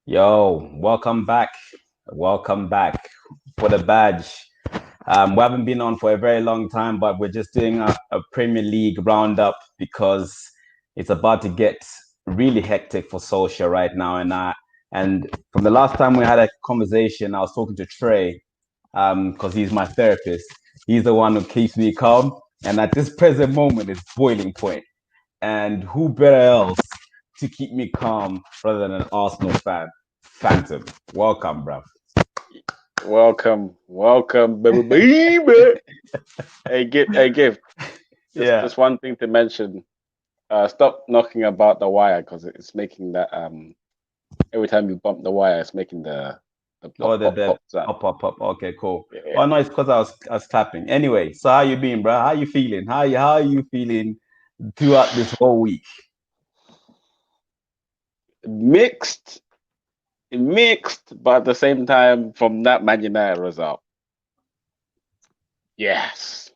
Yo, welcome back. Welcome back for the badge. We haven't been on for a very long time, but we're just doing a Premier League roundup because it's about to get really hectic for Solskjaer right now. And from the last time we had a conversation, I was talking to Trey because he's my therapist. He's the one who keeps me calm. And at this present moment, it's boiling point. And who better else to keep me calm rather than an Arsenal fan? Phantom. Welcome, bro. Welcome, baby. Hey, give. Just, Yeah. just one thing to mention. Stop knocking about the wire because it's making that every time you bump the wire, it's making the Oh, pop pop the pop sound. pop. Okay, cool. Yeah. Oh no, it's because I was clapping. Anyway, so how you been, bro? How you feeling? How are you feeling throughout this whole week? Mixed, mixed, but at the same time, from that Man United result, yes,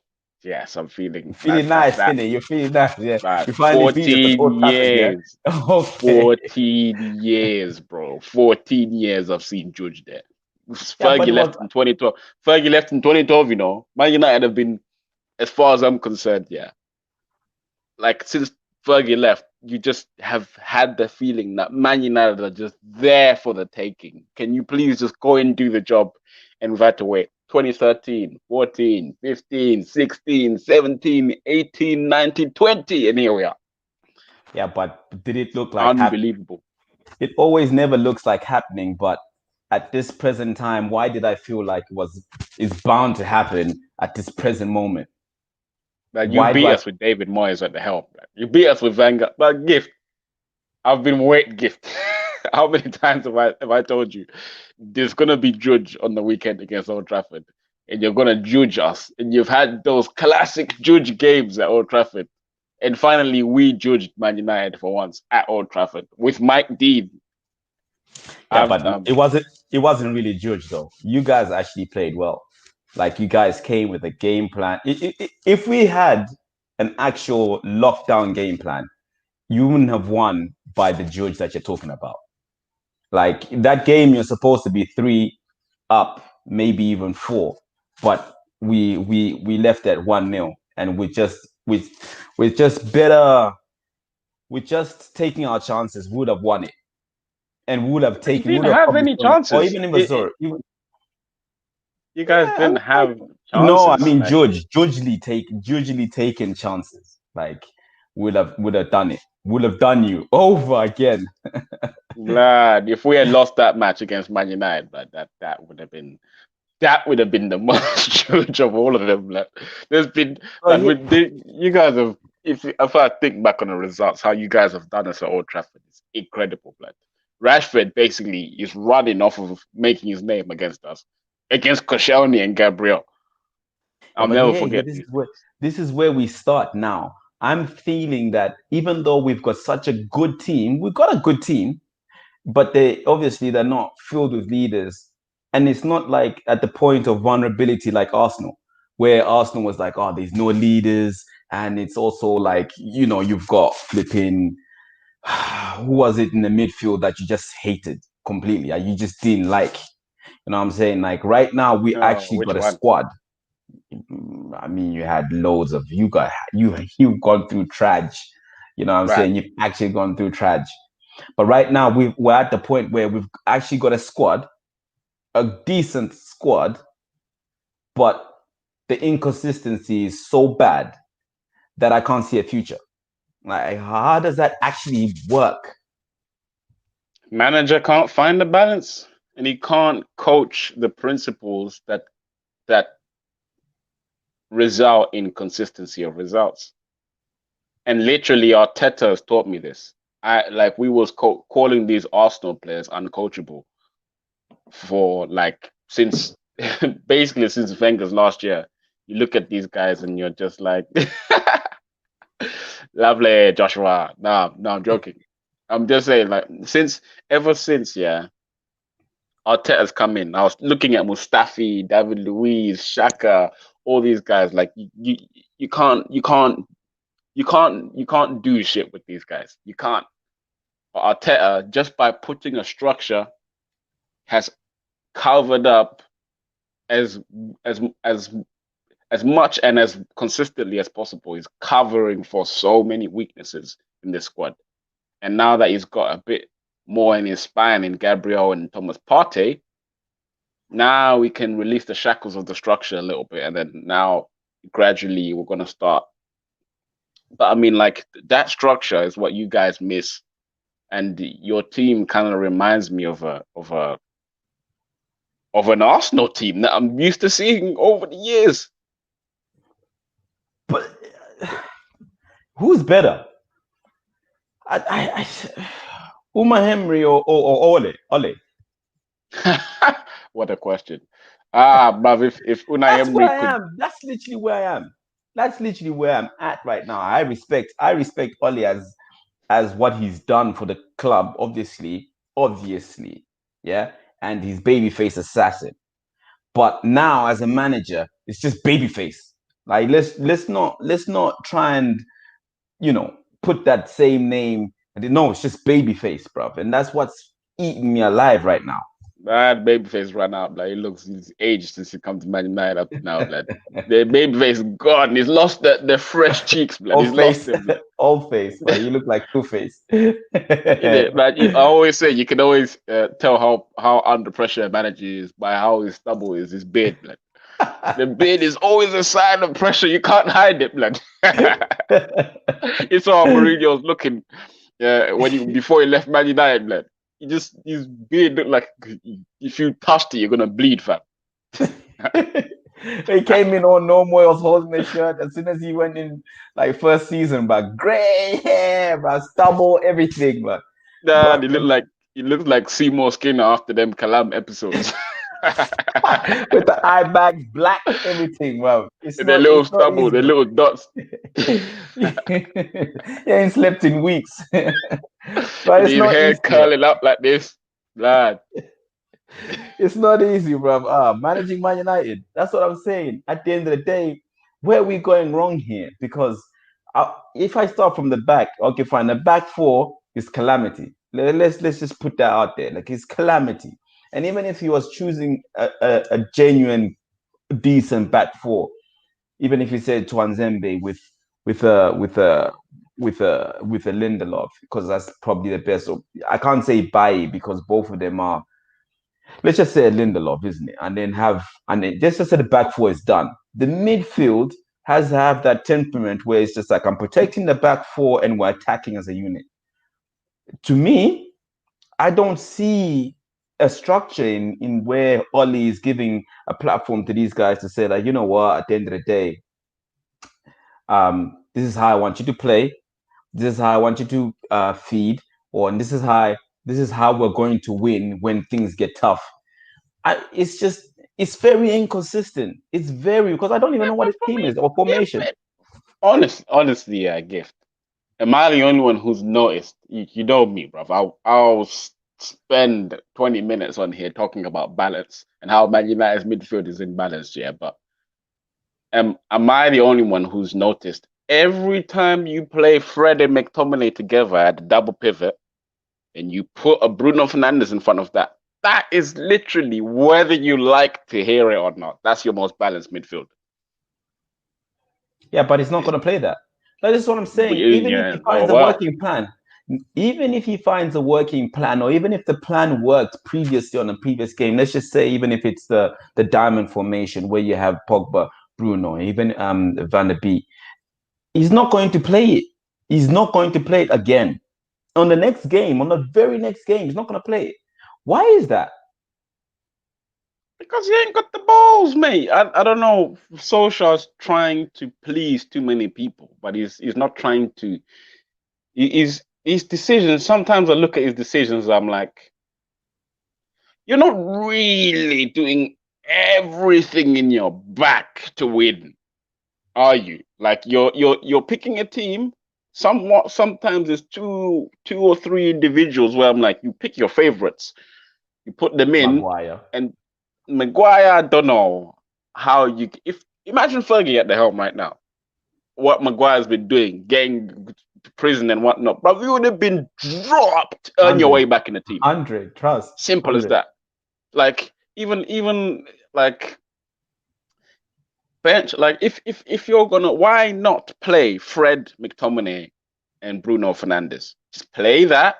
yes, I'm feeling Feeling nice, innit? You're feeling nice, yeah. that You finally beat us at 14 Old Trafford, yeah. years, Okay. 14 years, bro. 14 years I've seen Judge there. Yeah, but Fergie it was left in 2012. Fergie left in 2012, Man United have been, as far as I'm concerned, yeah. Like since Fergie left, you just have had the feeling that Man United are just there for the taking. Can you please just go and do the job? And we've had to wait 2013, 14, 15, 16, 17, 18, 19, 20, and here we are. yeah, but did it look like happening? Unbelievable. It always never looks like happening, but at this present time, why did I feel like it's bound to happen at this present moment? Like you Why do beat I us with David Moyes at the helm. Like, you beat us with Wenger. But gift, I've been waiting gift. How many times have I told you there's gonna be Judge on the weekend against Old Trafford, and you're gonna judge us, and you've had those classic Judge games at Old Trafford, and finally we judged Man United for once at Old Trafford with Mike Dean. Yeah, I've but it wasn't really judged though. You guys actually played well. Like you guys came with a game plan. If we had an actual lockdown game plan, you wouldn't have won by the judge that you're talking about. Like that game, you're supposed to be three up, maybe even four, but we left at 1-0, and we just better. We're just taking our chances. Would have won it, and you would didn't have have probably any thrown it, or chances. even in Missouri. You guys Yeah, didn't have no, I chances. mean Like Judgely taking chances. Like would have done it. Would have done you over again. lad, if we had lost that match against Man United, but that would have been the most judge of all of them. Like, there's been Oh like yeah, you guys have. If I think back on the results, how you guys have done us at Old Trafford is incredible. Like Rashford basically is running off of making his name against us, against Koscielny and Gabriel. yeah, I'll but never hey, forget this is these where things. we start now. I'm feeling that even though we've got such a good team, we've got a good team, but they're not filled with leaders, and it's not like at the point of vulnerability like Arsenal, where Arsenal was like, oh, there's no leaders, and it's also like you've got flipping who was it in the midfield that you just hated completely, you just didn't like. You know what I'm saying? Like right now, we Oh, actually which got a one? squad. I mean, you had loads of you've gone through trage. You know what I'm Right. saying? You've actually gone through trage. But right now, we're at the point where we've actually got a squad, a decent squad, but the inconsistency is so bad that I can't see a future. Like, how does that actually work? Manager can't find the balance, and he can't coach the principles that result in consistency of results. And literally, Arteta has taught me this. I like we was calling these Arsenal players uncoachable for like since basically since Wenger's last year. You look at these guys and you're just like, lovely, Joshua. No, no, I'm joking. I'm just saying, like, ever since, yeah, Arteta's come in. I was looking at Mustafi, David Luiz, Shaka, all these guys. Like, you can't, you can't do shit with these guys. You can't. But Arteta, just by putting a structure, has covered up as as as as much and as consistently as possible. He's covering for so many weaknesses in this squad. And now that he's got a bit more in his spine in Gabriel and Thomas Partey, now we can release the shackles of the structure a little bit. And then now gradually we're going to start. But I mean, like that structure is what you guys miss. And your team kind of reminds me of an Arsenal team that I'm used to seeing over the years. But who's better? I Uma Henry or Ole? Ole? What a question. Bruv, if Unai That's where Emery I could, am. That's literally where I am. That's literally where I'm at right now. I respect Ole as what he's done for the club, obviously, yeah, and his babyface assassin. But now as a manager, it's just babyface. Like let's not try and put that same name. No, it's just babyface, bro, and that's what's eating me alive right now. that babyface run out. Like, he's aged since he come to Man United up now, blood. The babyface gone. He's lost the fresh cheeks, blood. He's Old lost face, them, blood. old face, but you look like Two Face. But I always say you can always tell how under pressure a manager is by how his stubble is, his beard, blood. The beard is always a sign of pressure. You can't hide it, blood. It's how Mourinho's looking before he left Man United, blood. His beard looked like if you touched it, you're gonna bleed, fam. He came in on no more, was holding the shirt as soon as he went in, like first season, but gray hair, but stubble, everything, Nah, but he looked like Seymour Skinner after them Calam episode. with the eye bags, black, everything. Well, it's And the not little it's not stubble, easy, the bro. little dots, He ain't slept in weeks, but and it's his not hair easy, bro. curling up like this. Lad, It's not easy, bro. Managing Man United. That's what I'm saying. At the end of the day, where are we going wrong here? Because if I start from the back, okay, fine. The back four is calamity. Let's just put that out there. Like it's calamity. And even if he was choosing a genuine, decent back four, even if he said Twanzembe with a with a with a Lindelof, because that's probably the best. I can't say Bailly because both of them are, let's just say Lindelof, isn't it? And then just say the back four is done. The midfield has to have that temperament where it's just like I'm protecting the back four and we're attacking as a unit. To me, I don't see a structure in where Ollie is giving a platform to these guys to say like, you know what, at the end of the day, this is how I want you to play. This is how I want you to feed, or this is how we're going to win when things get tough. It's very inconsistent. It's very because I don't even yeah, know what but his for team me, is or yeah, formation. but honestly, yeah, gift. Am I the only one who's noticed? You know me, bruv. I'll spend 20 minutes on here talking about balance and how Man United's midfield is imbalanced, yeah. But am I the only one who's noticed every time you play Fred and McTominay together at the double pivot and you put a Bruno Fernandes in front of that, that is literally, whether you like to hear it or not, that's your most balanced midfield. Yeah, but he's not going to play that. That is what I'm saying. Even if Yeah. he Oh finds a well. working plan, even if he finds a working plan, or even if the plan worked previously on a previous game, let's just say even if it's the diamond formation where you have Pogba, Bruno, even Van der Beek, he's not going to play it. He's not going to play it again on the next game. On the very next game, he's not going to play it. Why is that? Because he ain't got the balls, mate. I don't know. Solskjaer's trying to please too many people, but he's not trying to. His decisions. Sometimes I look at his decisions. I'm like, you're not really doing everything in your back to win, are you? Like you're picking a team. Somewhat sometimes it's two or three individuals where I'm like, you pick your favorites, you put them in, Maguire. and Maguire, I don't know how you if imagine Fergie at the helm right now. What Maguire's been doing, getting to prison and whatnot, but we would have been dropped. Earn your 100, way back in the team. 100, trust, Simple as 100. that. Like even like bench. Like if you're gonna, why not play Fred McTominay and Bruno Fernandes? Just play that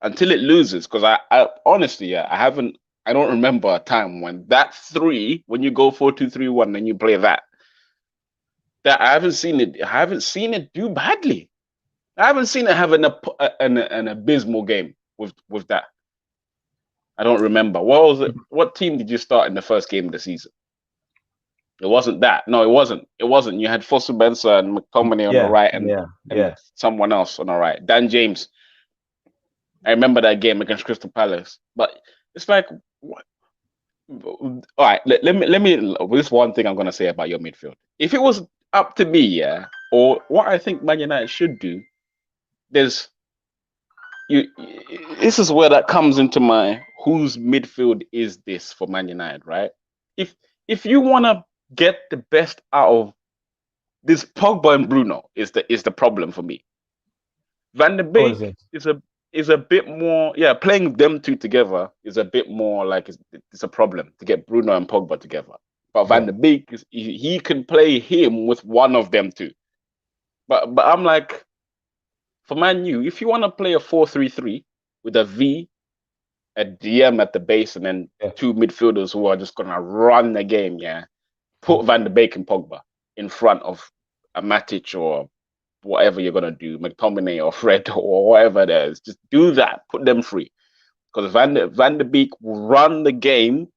until it loses. Because I honestly, yeah, I don't remember a time when that three, when you go 4-2-3-1 and you play that. That I haven't seen it. I haven't seen it do badly. I haven't seen it have an abysmal game with that. I don't remember. What was it? What team did you start in the first game of the season? It wasn't that. No, it wasn't. It wasn't. You had Fosu Mensah and McTominay on the Yeah, right, yeah, and yeah. someone else on the right. Dan James. I remember that game against Crystal Palace. But it's like, all right. Let me. This one thing I'm gonna say about your midfield. If it was up to me, yeah, or what I think Man United should do, there's you. This is where that comes into my whose midfield is this for Man United, right? If if you wanna get the best out of this, Pogba and Bruno is the problem for me. Van de How is Beek it? is a bit more, yeah. Playing them two together is a bit more like it's a problem to get Bruno and Pogba together. But Van Yeah. de Beek he can play him with one of them two. But I'm like, for Man U, if you want to play a 4-3-3 with a V, a DM at the base, and then Yeah. two midfielders who are just gonna run the game, yeah, put Van de Beek and Pogba in front of a Matic or whatever you're gonna do, McTominay or Fred or whatever it is. Just do that. Put them free. Because Van de Beek will run the game.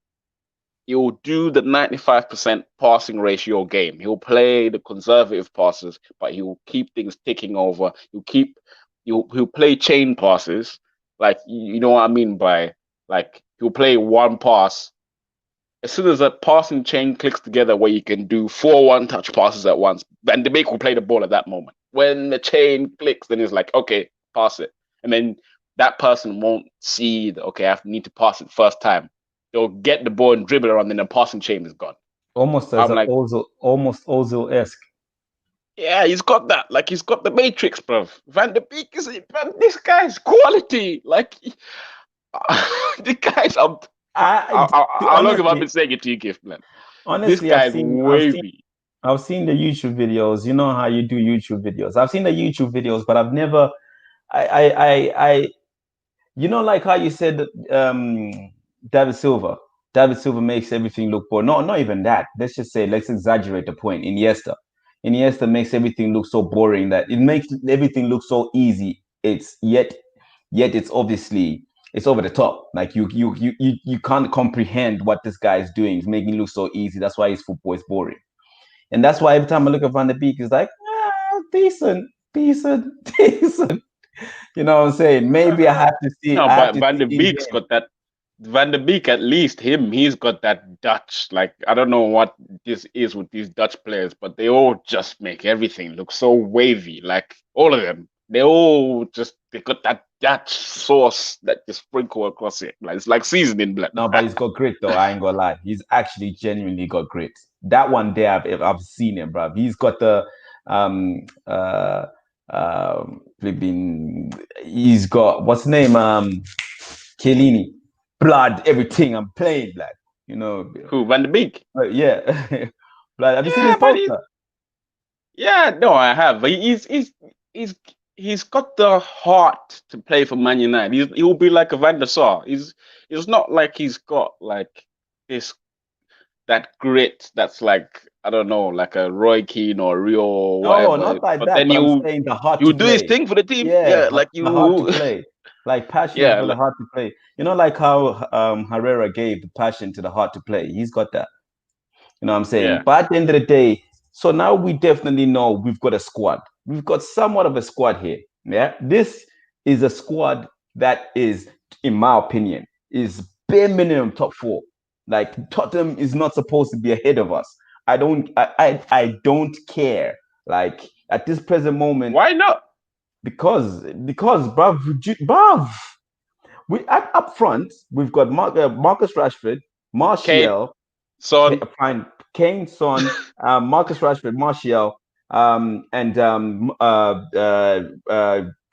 He'll do the 95% passing ratio game. He'll play the conservative passes, but he'll keep things ticking over. He'll play chain passes. Like, you know what I mean by, like, he'll play one pass. As soon as that passing chain clicks together where you can do four one-touch passes at once, Van de Beek will play the ball at that moment. When the chain clicks, then it's like, okay, pass it. And then that person won't see that, okay, I need to pass it first time. They'll get the ball and dribble around, then the passing chain is gone. Almost as I'm a like, Ozil, almost Ozil-esque. yeah, he's got that. Like, he's got the Matrix, bro. Van de Beek is, man, this guy's quality. Like, the guy's, how long have I Honestly, been saying it to you, Gift, man? This honestly, guy's wavy. I've seen the YouTube videos. You know how you do YouTube videos. I've seen the YouTube videos, but I've never. I you know, like how you said, David Silva. David Silva makes everything look boring. No, not even that. Let's just say, let's exaggerate the point. Iniesta makes everything look so boring that it makes everything look so easy. It's yet it's obviously it's over the top. Like you can't comprehend what this guy is doing. It's making it look so easy. That's why his football is boring. And that's why every time I look at Van der Beek, it's like, decent, decent, decent. You know what I'm saying? Maybe No, I have but to Van see de in Beek's game. got that. Van de Beek, at least he's got that Dutch. Like, I don't know what this is with these Dutch players, but they all just make everything look so wavy. Like, all of them, they got that Dutch sauce that just sprinkle across it. Like, it's like seasoning blood. No, but he's got grit though. I ain't gonna lie. He's actually genuinely got grit. That one there, I've seen him, bro. He's got the um flipping. He's got what's his name? Chiellini, blood, everything. I'm playing black. You know, Who, Van de Beek? yeah. Blood. Have you seen his Yeah, but poster? yeah, no, I have. But he's he's got the heart to play for Man United. He'll be like a Van der Sar. He's not like he's got like this that grit that's like, I don't know, like a Roy Keane or Rio or No, whatever. not like But that. then But I'm saying the heart you to do his play. thing for the team. Yeah, Yeah, like the heart to you play. Like passion yeah, for the like, heart to play. You know, like how Herrera gave the passion to the heart to play. He's got that. You know what I'm saying? yeah. But at the end of the day, so now we definitely know we've got a squad. We've got somewhat of a squad here. Yeah. This is a squad that is, in my opinion, is bare minimum top four. Like Tottenham is not supposed to be ahead of us. I don't care. Like at this present moment, Why not? because bruv, up front we've got Marcus Rashford, Kane, Martial, Son, fine, Kane, Son, Marcus Rashford, Martial, and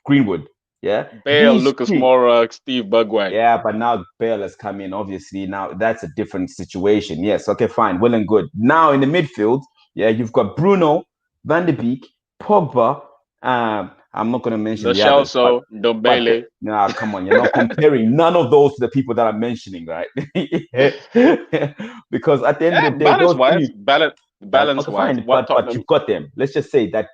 Greenwood. Yeah, Bale, these Lucas three. Moura, Steve Bergwijn. Yeah, but now Bale has come in. Obviously, now that's a different situation. Yes, okay, fine, well and good. Now in the midfield, yeah, you've got Bruno, Van de Beek, Pogba. I'm not going to mention Lo the others, Celso, but Ndombele. nah, come on, you're not comparing none of those to the people that I'm mentioning, right? Because at the end of Yeah, the day, those three, balance okay, wise, fine, what but Tottenham? you've got them. Let's just say that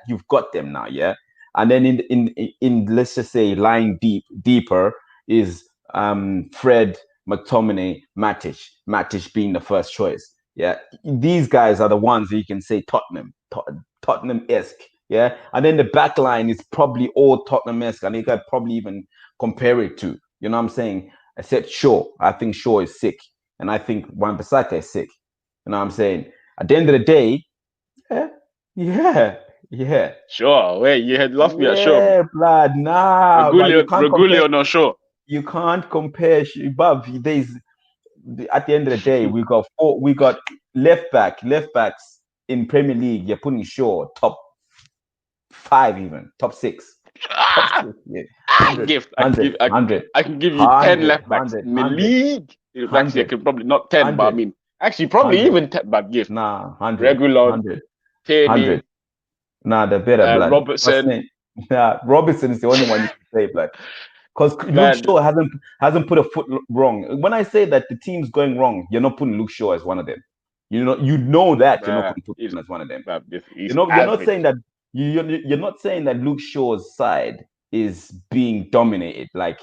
you've got them now, yeah. And then in let's just say lying deeper is Fred, McTominay, Matic being the first choice. Yeah, these guys are the ones that you can say Tottenham-esque. Yeah, and then the back line is probably all Tottenham-esque, and you could probably even compare it to. You know what I'm saying? I said Shaw. I think Shaw is sick, and I think Wan-Bissaka is sick. You know what I'm saying? At the end of the day, yeah, yeah, yeah, Sure. Wait, you had lost me at Shaw, yeah, blood. blood. Nah, but you can't compare. Regulio, no Shaw. You can't compare. Bob, there's at the end of the day, we got four. We got left backs in Premier League. You're putting Shaw top five, even top six, top Ah, six. Yeah, 100, gift. I can give. I can give you 10 100, left backs in the league. Actually, I 100, can probably not 10, but I 100, mean, actually, probably 100. even 10. But gift. Nah, 100, Regulon, 100, 100. Tierney, Nah, they're better, blood. Trust Robertson, me. Nah, Robertson is the only one you can say, blood. Because Luke blood. Shaw hasn't put a foot wrong. When I say that the team's going wrong, you're not putting Luke Shaw as one of them. You know that you're not Nah, going to put he's him as one of them. he's You're not saying average. that you're not saying that Luke Shaw's side is being dominated. Like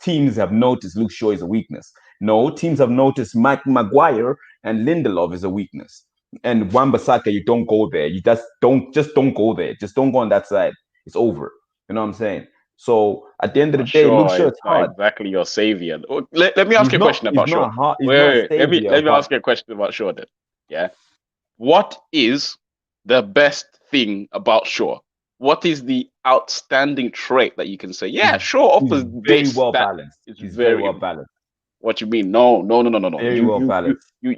teams have noticed Luke Shaw is a weakness. No, teams have noticed Mike Maguire and Lindelof is a weakness. And Wan-Bissaka, you don't go there. You just don't go there. Just don't go on that side. It's over. You know what I'm saying? So at the end of the But day, Luke Shaw Shaw is is not hard. exactly your savior. Let me ask He's you a not. question He's about Shaw. not hard. He's not a Wait. savior, Let me but ask you a question about Shaw then. Yeah. What is the best thing about Shaw? What is the outstanding trait that you can say? he's Yeah, Shaw he's offers very this well that balanced. is He's very well very. balanced. What you mean? No. Very well balanced. The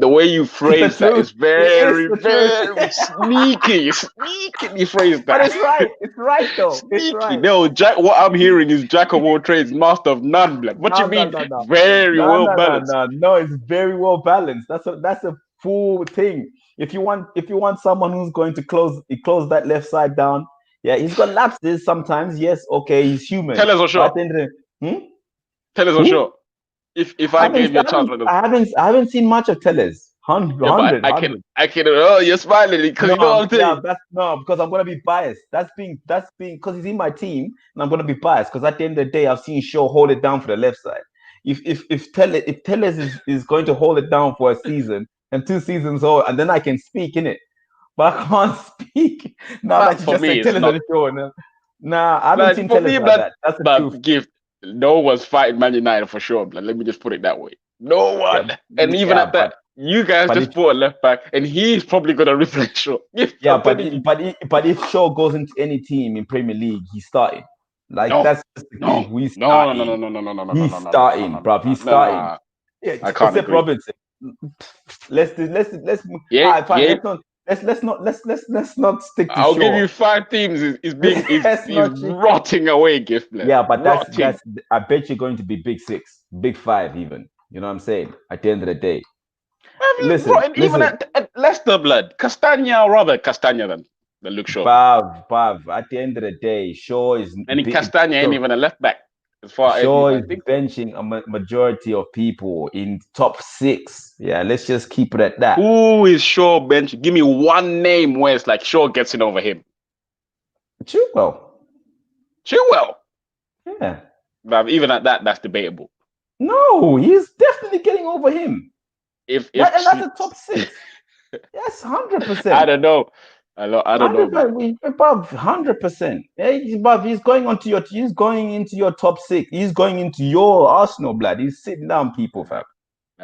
way you It's the phrase that truth. is It is very, the truth. very sneaky. Sneakily phrased But that. it's right. It's right though. It's Sneaky. right. No, Jack. What I'm hearing is Jack of all trades, master of none. Blood. What No, you no, mean? no, no. Very No, well no, no, balanced. no. No, it's very well balanced. That's a full thing. If you want someone who's going to close that left side down, yeah, he's got lapses sometimes. Yes, okay, he's human. Tell us for But at sure. the end of the Tell us for who? sure. If I gave you a chance, I haven't seen much of Tellers. yeah, but 100, 100. I can. Oh, you're smiling because No, you know what I'm yeah, saying. that's no, because I'm gonna be biased. That's being because he's in my team, and I'm gonna be biased because at the end of the day, I've seen Shaw hold it down for the left side. If Tellez is going to hold it down for a season and 2 seasons old, and then I can speak in it, but I can't speak now that But you for just me, said it's Tellez not. and Shaw. No. Nah, I haven't But seen for Tellez me, like blood, that. That's the truth. but gift. No one's fighting Man United for sure, blood. Let me just put it that way. No Yeah, one. And even yeah, at that, you guys but just if bought a left back, and he's probably gonna replace Shaw. Gift, yeah, I'm telling you. but if Shaw goes into any team in Premier League, he's starting. Like No, that's just the no, thing. He's no, no, no, no, starting. no, no, no, no, no, no, He's no, no, no, no, starting, no, no, bruv. no. He's starting. Nah, Yeah, I can't except agree. Robinson. Let's Yeah, all right, fine. yeah. Let's not stick to I'll give Shaw. you 5 teams. Is being Let's is not. rotting away, gift, blood. Yeah, but that's. Rotting. I bet you're going to be big six, big five, even. You know what I'm saying? At the end of the day, I mean, listen, rotting even listen. at Leicester, blood. Castagna or Robert Castagna than Luke Shaw, blood. Bav. At the end of the day, Shaw is And in big. Castagna ain't even a left back, as far as you Shaw might is think so. benching a majority of people in top six. Yeah, let's just keep it at that. Who is Shaw bench? Give me one name where it's like Shaw gets it over him. Chilwell. Chilwell. Yeah. But even at that, that's debatable. No, he's definitely getting over him. If And that's a top six. Yes, I 100%. don't know. I don't know, blood. 100%. Above 100%. Yeah, he's going into your top six. He's going into your Arsenal, blood. He's sitting down, people, fam.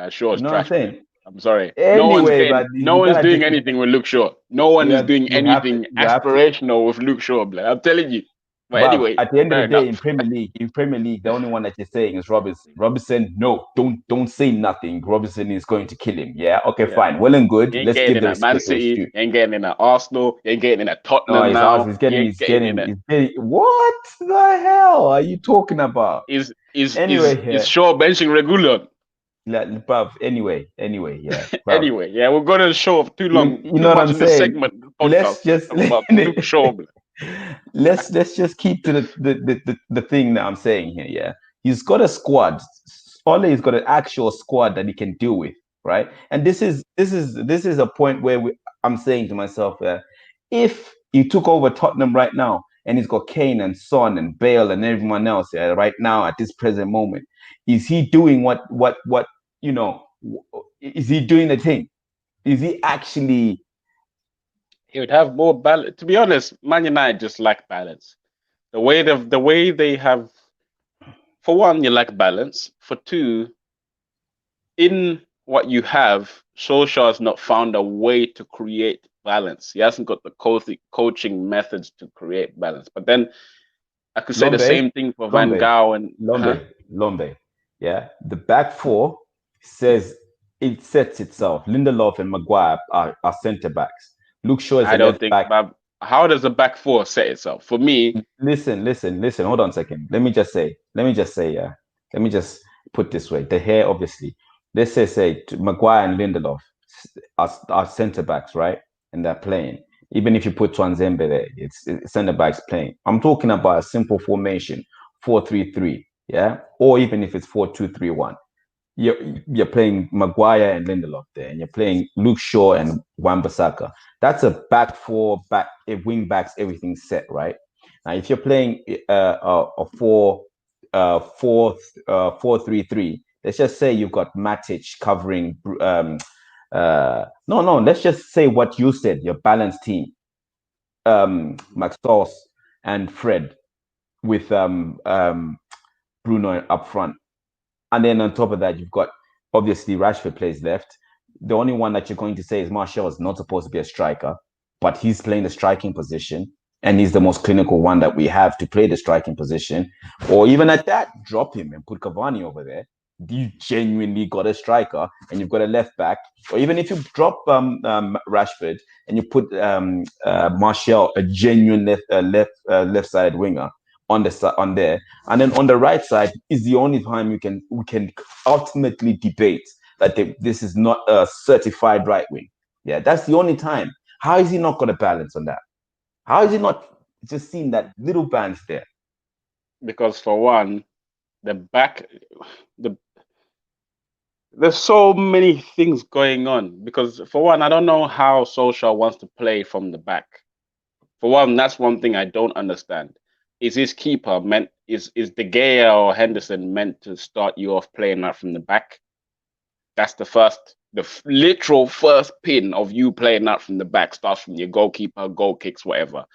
Shaw's You know what I'm trash, blood. saying? I'm sorry. Anyway, but No you one's gotta doing dis- anything with Luke Shaw. No one you is have doing you have to anything you have to aspirational with Luke Shaw, blood. I'm telling you. But But anyway, at the end of fair the day, enough. In Premier League, the only one that you're saying is Robinson. Robinson, no, don't say nothing. Robinson is going to kill him. Yeah, okay, Yeah. fine, well and good. You ain't Let's getting give in the at Man respect where it's City. due. You ain't getting in at Arsenal. You ain't getting in at No, Tottenham he's ours. now. You ain't getting in at He's getting. What the hell are you talking about? Anyway, is yeah, Shaw benching Regulon. bruv. Anyway, yeah, bruv. Anyway, yeah, we're going to show up too long, You too know what much I'm in this saying? segment of the podcast, Let's man. just Talking about Luke Shaw. let's just keep to the thing that I'm saying here. Yeah, he's got a squad. Ole's got an actual squad that he can deal with, right? And this is a point where I'm saying to myself, if he took over Tottenham right now and he's got Kane and Son and Bale and everyone else, right now at this present moment, is he doing what you know? Is he doing the thing? Is he actually? He would have more balance. To be honest, Man United just lack balance. The way they have, for one, you lack balance. For two, in what you have, Solskjaer's not found a way to create balance. He hasn't got the coaching methods to create balance. But then I could say the Lombe, same thing for Van Lombe, Gaal and huh? Lombe. Yeah, the back four says it sets itself. Lindelof and Maguire are centre backs. Luke Shaw is a I don't left think. back. But how does the back four set itself? For me, Listen. Hold on a second. Let me just say, yeah. Let me just put this way. The hair, obviously. Let's say Maguire and Lindelof are centre backs, right? And they're playing. Even if you put Twanzembe there, it's centre backs playing. I'm talking about a simple formation, 4-3-3, yeah? Or even if it's 4-2-3-1. you're you're playing Maguire and Lindelof there, and you're playing Luke Shaw and Wan-Bissaka. That's a back four, wing backs, everything set, right? Now, if you're playing a 4-3-3, let's just say you've got Matic covering. No, let's just say what you said. Your balanced team, Maxos and Fred with Bruno up front. And then on top of that, you've got obviously Rashford plays left. The only one that you're going to say is Martial is not supposed to be a striker, but he's playing the striking position. And he's the most clinical one that we have to play the striking position. Or even at that, drop him and put Cavani over there. You genuinely got a striker and you've got a left back. Or even if you drop Rashford and you put Martial, a genuine left-sided winger, on there, and then on the right side is the only time we can ultimately debate that this is not a certified right wing. Yeah, that's the only time. How is he not got a balance on that? How is he not just seeing that little balance there? because for one, the back, the there's so many things going on. Because for one, I don't know how Solskjaer wants to play from the back. For one, that's one thing I don't understand. Is his keeper meant is De Gea or Henderson meant to start you off playing out from the back? That's literal first pin of you playing out from the back starts from your goalkeeper, goal kicks, whatever.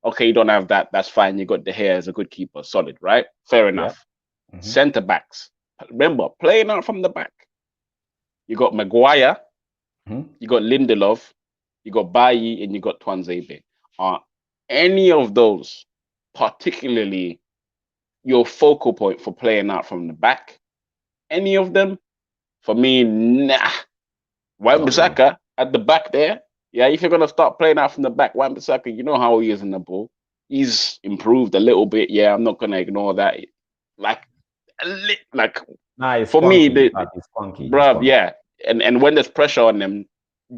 Okay, you don't have that. That's fine. You got De Gea as a good keeper, solid, right? Fair Yeah. enough. Mm-hmm. Centre backs. Remember, playing out from the back. You got Maguire, you got Lindelof, you got Bailly, and you got Twanzebe. Are any of those particularly your focal point for playing out from the back? Any of them? For me, nah. Not really. Wan-Bissaka at the back there. Yeah, if you're gonna start playing out from the back, Wan-Bissaka, you know how he is in the ball. He's improved a little bit. Yeah, I'm not gonna ignore that. Like, like Nah, it's for me, funky. the It's funky. It's bruv, funky. yeah. And when there's pressure on him,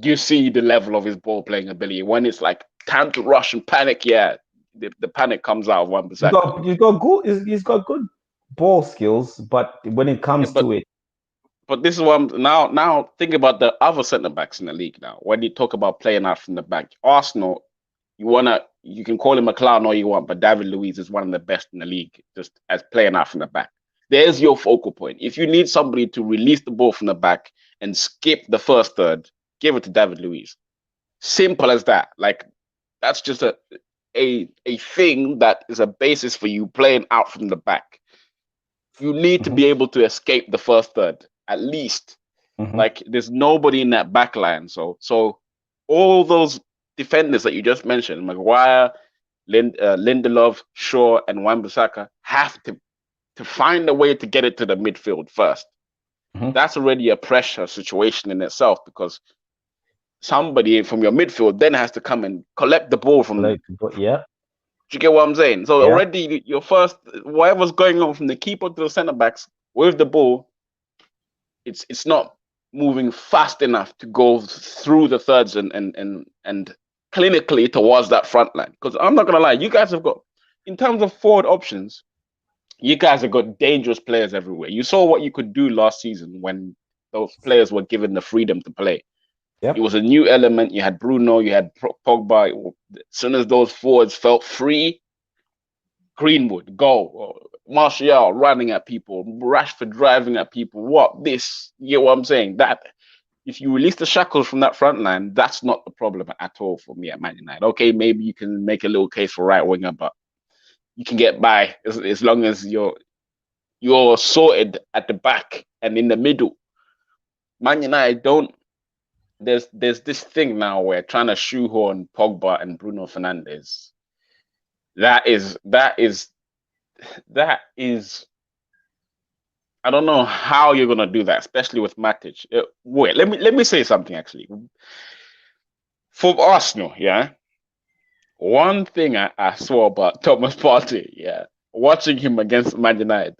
you see the level of his ball playing ability. When it's like time to rush and panic, yeah, the panic comes out of Wan-Bissaka. He's got good ball skills, but when it Yeah, comes to it, but this is what now think about the other centre backs in the league now. When you talk about playing out from the back, Arsenal, you can call him a clown all you want, but David Luiz is one of the best in the league just as playing out from the back. There's your focal point. If you need somebody to release the ball from the back and skip the first third, give it to David Luiz. Simple as that. Like that's just a thing that is a basis for you playing out from the back. You need to mm-hmm, be able to escape the first third at least. mm-hmm, Like there's nobody in that back line. So all those defenders that you just mentioned, Maguire, Lindelof, Shaw, and Wan-Bissaka have to find a way to get it to the midfield first. Mhm. That's already a pressure situation in itself because somebody from your midfield then has to come and collect the ball from. Like, yeah, Do you get what I'm saying? So yeah, already your first, whatever's going on from the keeper to the centre backs with the ball, it's not moving fast enough to go through the thirds and clinically towards that front line. Because I'm not gonna lie, you guys have got, in terms of forward options, you guys have got dangerous players everywhere. You saw what you could do last season when those players were given the freedom to play. It yep, was a new element. You had Bruno, you had Pogba. As soon as those forwards felt free, Greenwood, go. Martial running at people, Rashford driving at people. What this? You get what I'm saying? That if you release the shackles from that front line, that's not the problem at all for me at Man United. Okay, maybe you can make a little case for right winger, but you can get by as long as you're sorted at the back and in the middle. Man United don't. There's this thing now where trying to shoehorn Pogba and Bruno Fernandes. That is I don't know how you're gonna do that, especially with Matic. Wait, let me say something actually. For Arsenal, yeah. One thing I saw about Thomas Partey, yeah, watching him against Man United,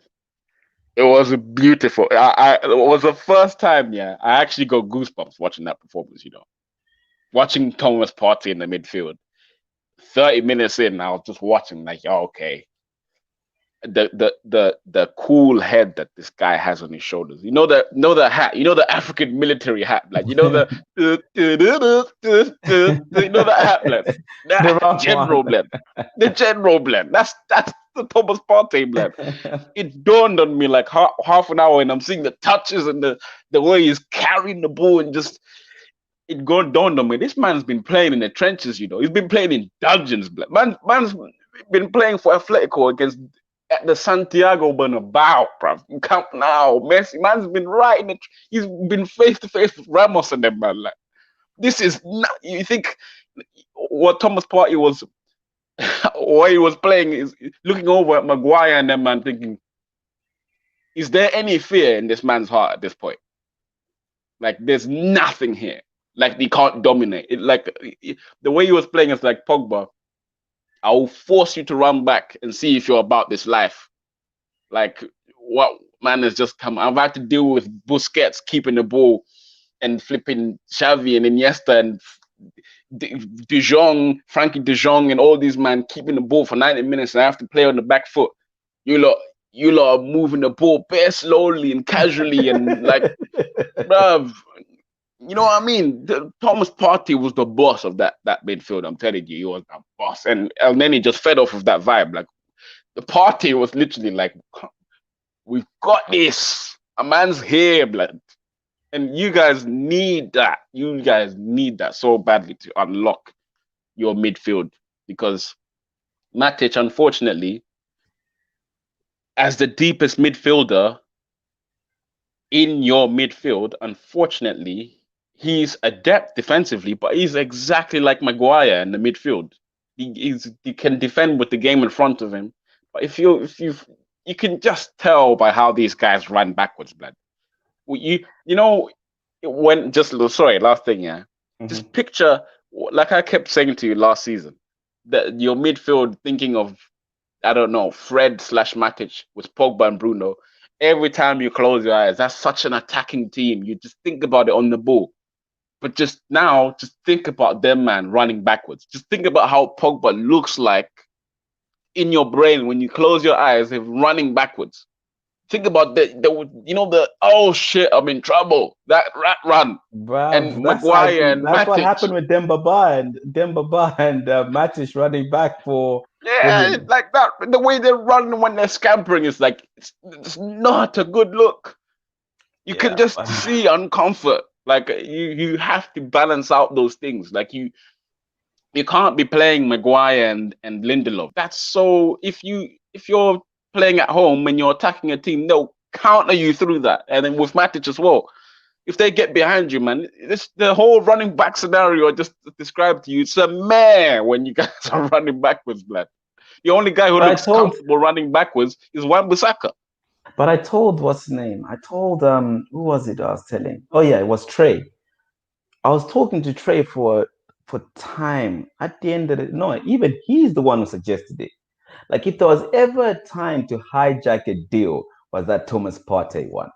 it was beautiful. It was the first time, yeah, I actually got goosebumps watching that performance. Watching Thomas Partey in the midfield. 30 minutes in, I was just watching, like, oh, okay, the cool head that this guy has on his shoulders. You know the hat. You know the African military hat. Like you know that hat blend. the That rough one. general blend. The general blend. That's the Thomas Partey blend. It dawned on me like half an hour, and I'm seeing the touches and the way he's carrying the ball and just it got dawned on me. This man's been playing in the trenches. He's been playing in dungeons. Man's been playing for Atletico against at the Santiago Bernabeu, bruv. Camp now, Messi, man's been right in it. He's been face to face with Ramos and them, man. Like, this is not, you think what Thomas Partey was, what he was playing is looking over at Maguire and them, man, thinking, is there any fear in this man's heart at this point? Like, there's nothing here. Like, he can't dominate. The way he was playing is like Pogba. I will force you to run back and see if you're about this life. Like, what man has just come. I've had to deal with Busquets keeping the ball and flipping Xavi and Iniesta and De Jong, Frankie De Jong, and all these man keeping the ball for 90 minutes, and I have to play on the back foot. You lot are moving the ball bare slowly and casually, and like, bruv, you know what I mean? Thomas Partey was the boss of that midfield. I'm telling you, he was the boss, and then he just fed off of that vibe. Like, the party was literally like, we've got this. A man's here, blood. And you guys need that. You guys need that so badly to unlock your midfield because Matic, unfortunately, as the deepest midfielder in your midfield, unfortunately, he's adept defensively, but he's exactly like Maguire in the midfield. He can defend with the game in front of him, but if you can just tell by how these guys run backwards, blood. You know when just sorry, last thing, yeah. Mhm. Just picture, like I kept saying to you last season, that your midfield thinking of, I don't know, Fred slash Matic with Pogba and Bruno. Every time you close your eyes, that's such an attacking team. You just think about it on the ball. But just now, just think about them, man, running backwards. Just think about how Pogba looks like in your brain when you close your eyes, him running backwards. Think about the oh shit, I'm in trouble. That run. Bruv, And Maguire and that's what Matic. happened with Demba Ba and Matic running back for Yeah, him. like that. The way they run when they're scampering is like it's not a good look. You can Yeah. just see uncomfort. Like you have to balance out those things. Like you can't be playing Maguire and Lindelof. That's so if you're playing at home and you're attacking a team, they'll counter you through that. And then with Matic as well. if they get behind you, man, this the whole running back scenario I just described to you. It's a mare when you guys are running backwards, blood. The only guy who But I looks told, comfortable running backwards is Wan-Bissaka. what's his name? I told who was it I was telling? Oh yeah, it was Trey. I was talking to Trey for time. At the end of the no, even he's the one who suggested it. Like if there was ever a time to hijack a deal, was that Thomas Partey one.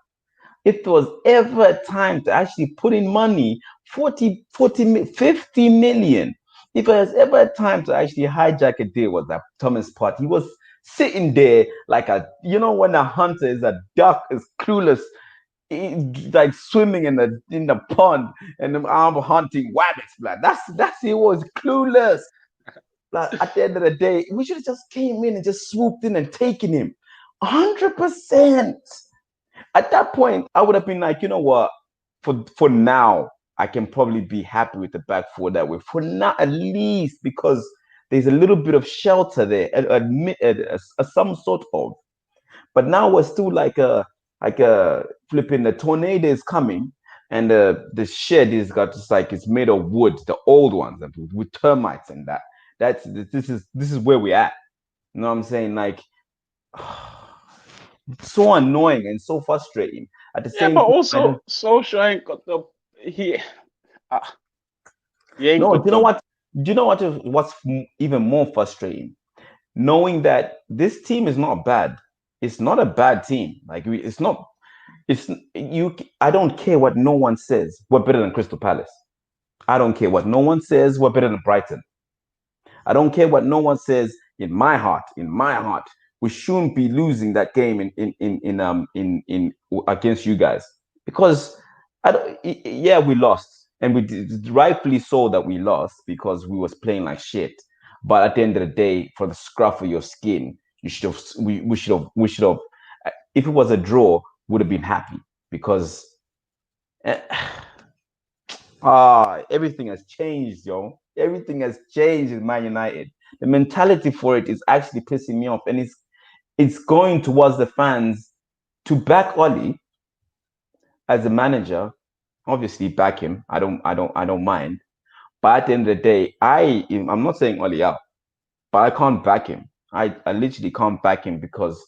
If there was ever a time to actually put in money, 50 million. If there was ever a time to actually hijack a deal, was that Thomas Partey. He was sitting there like when a hunter is a duck, is clueless, like swimming in the pond and I'm hunting rabbits, blood. That's he was clueless. Like at the end of the day, we should have just came in and just swooped in and taken him. 100%. At that point, I would have been like, you know what? For now, I can probably be happy with the back four that way. For now, at least because there's a little bit of shelter there, some sort of. But now we're still like a flipping the tornado is coming, and the shed is got just like it's made of wood, the old ones, and with termites and that. This is where we're at. You know what I'm saying? Like so annoying and so frustrating. At the Yeah, same but time, I don't also Solskjaer ain't got the he uh, he ain't know. Do got you know the what? Do you know what's even more frustrating? Knowing that this team is not bad. It's not a bad team. Like it's not. It's you. I don't care what no one says. We're better than Crystal Palace. I don't care what no one says. We're better than Brighton. I don't care what no one says. In my heart, we shouldn't be losing that game in against you guys because I don't, yeah, we lost, and we did, rightfully so that we lost because we was playing like shit. But at the end of the day, for the scruff of your skin, you should have we should have if it was a draw, would have been happy because uh, everything has changed, yo. Everything has changed in Man United. The mentality for it is actually pissing me off, and it's going towards the fans to back Oli as a manager. Obviously, back him. I don't mind. But at the end of the day, I'm not saying Oli out, but I can't back him. I literally can't back him because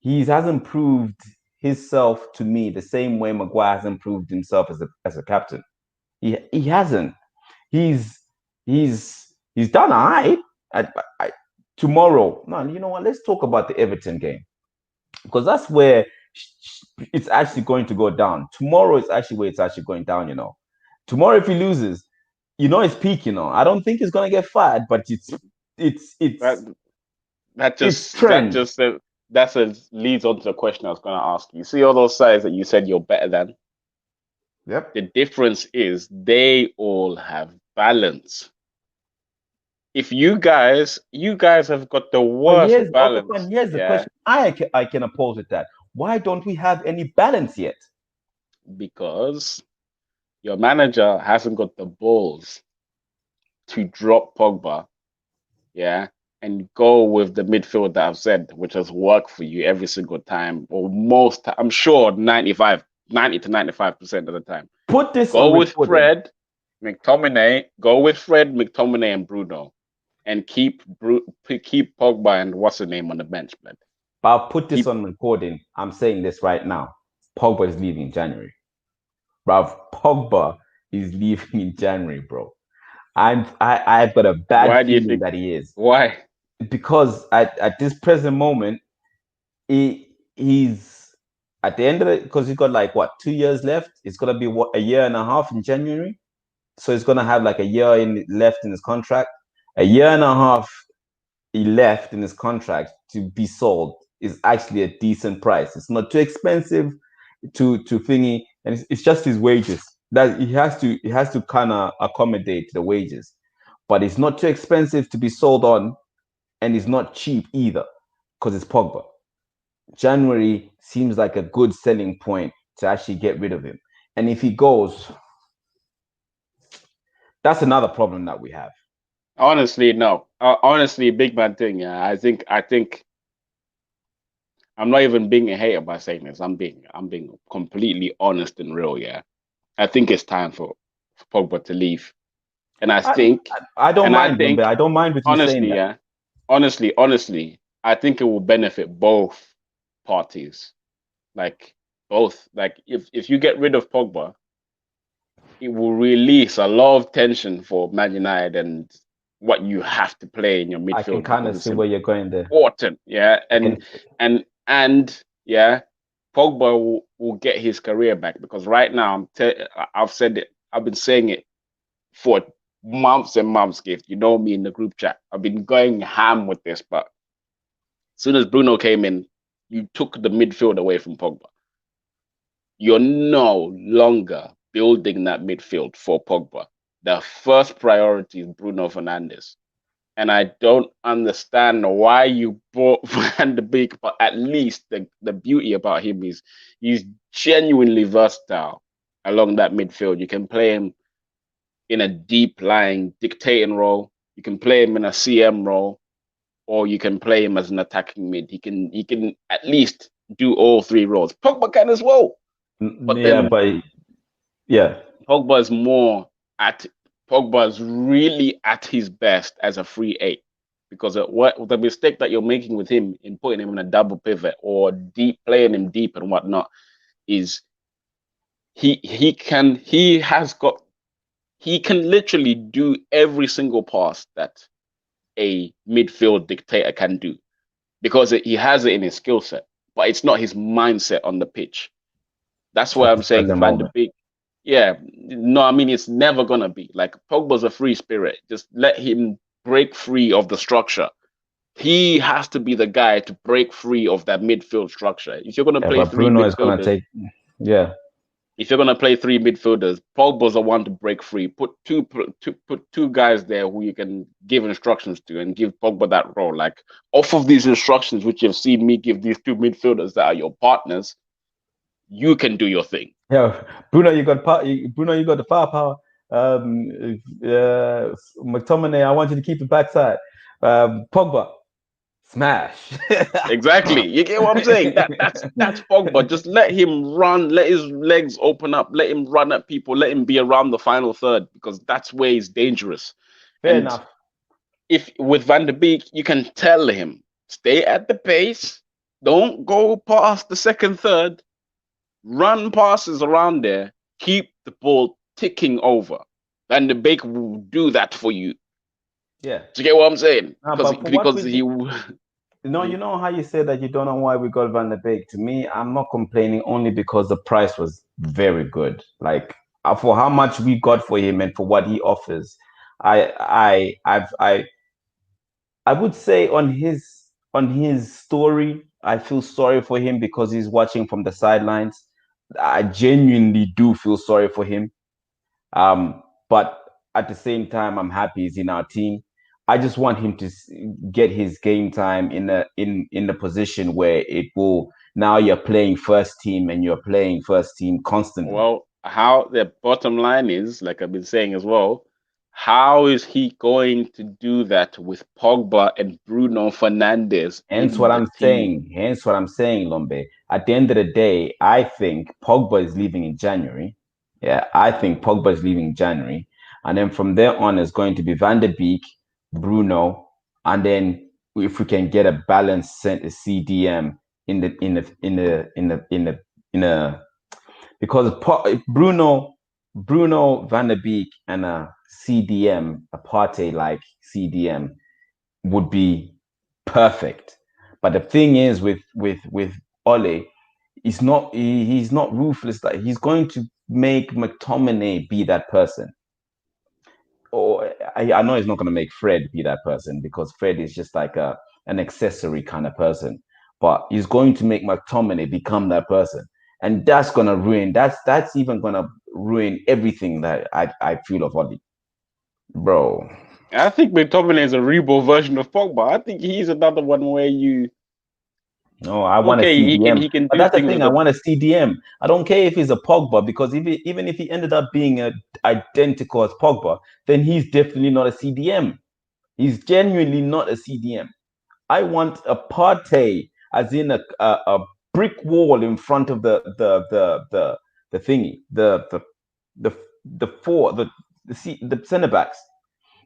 he hasn't proved himself to me the same way Maguire hasn't proved himself as a captain. He hasn't. He's he's done all right. I, I, tomorrow, no, you know what? Let's talk about the Everton game because that's where it's actually going to go down. Tomorrow is actually where it's actually going down. Tomorrow if he loses, it's peak. I don't think he's gonna get fired, but it's that it's that it's just that trend. just that's a leads on to the question I was going to ask you. See all those sides that you said you're better than. Yep. The difference is they all have balance. If you guys have got the But worst here's okay, fine. balance, Here's the yeah, question. I can oppose with that. Why don't we have any balance yet? because your manager hasn't got the balls to drop Pogba, yeah, and go with the midfield that I've said, which has worked for you every single time, or I'm sure 90 to 95% of the time. Put this Go on with recording. Fred, McTominay, and Bruno, and keep Pogba and what's the name on the bench, man. But I'll put this Keep on recording. I'm saying this right now. Pogba is leaving in January. Bruv, Pogba is leaving in January, bro. I've got a bad Why do you feeling think? that he is. Why? Because at this present moment, he's at the end of it, because he's got like what 2 years left. It's gonna be what a year and a half in January. So he's gonna have like a year left in his contract. A year and a half he left in his contract to be sold is actually a decent price. It's not too expensive to thingy, and it's just his wages that he has to kind of accommodate the wages, but it's not too expensive to be sold on, and it's not cheap either because it's Pogba. January seems like a good selling point to actually get rid of him, and if he goes, that's another problem that we have. Honestly, no. Honestly, big man thing. Yeah, I think I'm not even being a hater by saying this. I'm being completely honest and real. Yeah. I think it's time for Pogba to leave. And I I think, I don't and I mind, Lumbe. think, I don't mind with you saying honestly, that. yeah, honestly, I think it will benefit both parties. Like both. Like if you get rid of Pogba, it will release a lot of tension for Man United and what you have to play in your I can midfield kind because of it's see where you're going there. important. Yeah, I can. and yeah, Pogba will get his career back because right now I've said it. I've been saying it for months and months. Gift, you know me in the group chat. I've been going ham with this, but as soon as Bruno came in, you took the midfield away from Pogba. You're no longer building that midfield for Pogba. The first priority is Bruno Fernandes. And I don't understand why you bought Van de Beek, but at least the beauty about him is he's genuinely versatile along that midfield. You can play him in a deep lying dictating role. You can play him in a CM role, or you can play him as an attacking mid. He can at least do all three roles. Pogba can as well. But Yeah, then but yeah, Pogba is more at Pogba is really at his best as a free eight because what the mistake that you're making with him in putting him in a double pivot or deep playing him deep and whatnot is he can literally do every single pass that a midfield dictator can do because he has it in his skill set, but it's not his mindset on the pitch. That's why at I'm this saying present Van de moment. Beek. Yeah, no, I mean it's never gonna be like Pogba's a free spirit. Just let him break free of the structure. He has to be the guy to break free of that midfield structure. If you're gonna Yeah, play but three Bruno is gonna midfielders, take. Yeah, if you're gonna play three midfielders, Pogba's the one to break free. Put two guys there who you can give instructions to and give Pogba that role. Like off of these instructions, which you've seen me give these two midfielders that are your partners, you can do your thing. yeah. Bruno, you got Bruno, you got the firepower. McTominay, I want you to keep it backside. Pogba, smash. Exactly. You get what I'm saying? That's Pogba. Just let him run, let his legs open up, let him run at people, let him be around the final third because that's where he's dangerous. Fair And enough. if with Van de Beek, you can tell him, stay at the pace, don't go past the second third, run passes around there, keep the ball ticking over. Van de Beek will do that for you. Yeah. Do you get what I'm saying? Because But for what because we he did, no, you know how you said that you don't know why we got Van der Beek. To me, I'm not complaining only because the price was very good. Like for how much we got for him and for what he offers, I would say on his story, I feel sorry for him because he's watching from the sidelines. I genuinely do feel sorry for him. But at the same time, I'm happy he's in our team. I just want him to get his game time in the position where it will. Now you're playing first team and you're playing first team constantly. Well, how the bottom line is, like I've been saying as well, how is he going to do that with Pogba and Bruno Fernandes Hence in what the I'm team? saying. Hence what I'm saying, Lombe. At the end of the day, I think Pogba is leaving in January. Yeah, I think Pogba is leaving in January. And then from there on, it's going to be Van de Beek, Bruno, and then if we can get a balanced CDM in the because Bruno Van de Beek and a CDM, a party like CDM would be perfect. But the thing is with Ole, he's not ruthless. Like he's going to make McTominay be that person. Or I know he's not going to make Fred be that person because Fred is just like a an accessory kind of person. But he's going to make McTominay become that person, and that's gonna ruin. That's even gonna ruin everything that I feel of Ole, bro. I think McTominay is a reborn version of Pogba. I think he's another one where you No, I want a okay, he can CDM. he can But do that's the things thing. with I the want a CDM. I don't care if he's a Pogba because even if he ended up being identical as Pogba, then he's definitely not a CDM. He's genuinely not a CDM. I want a partay, as in a brick wall in front of the thingy, the the the center backs.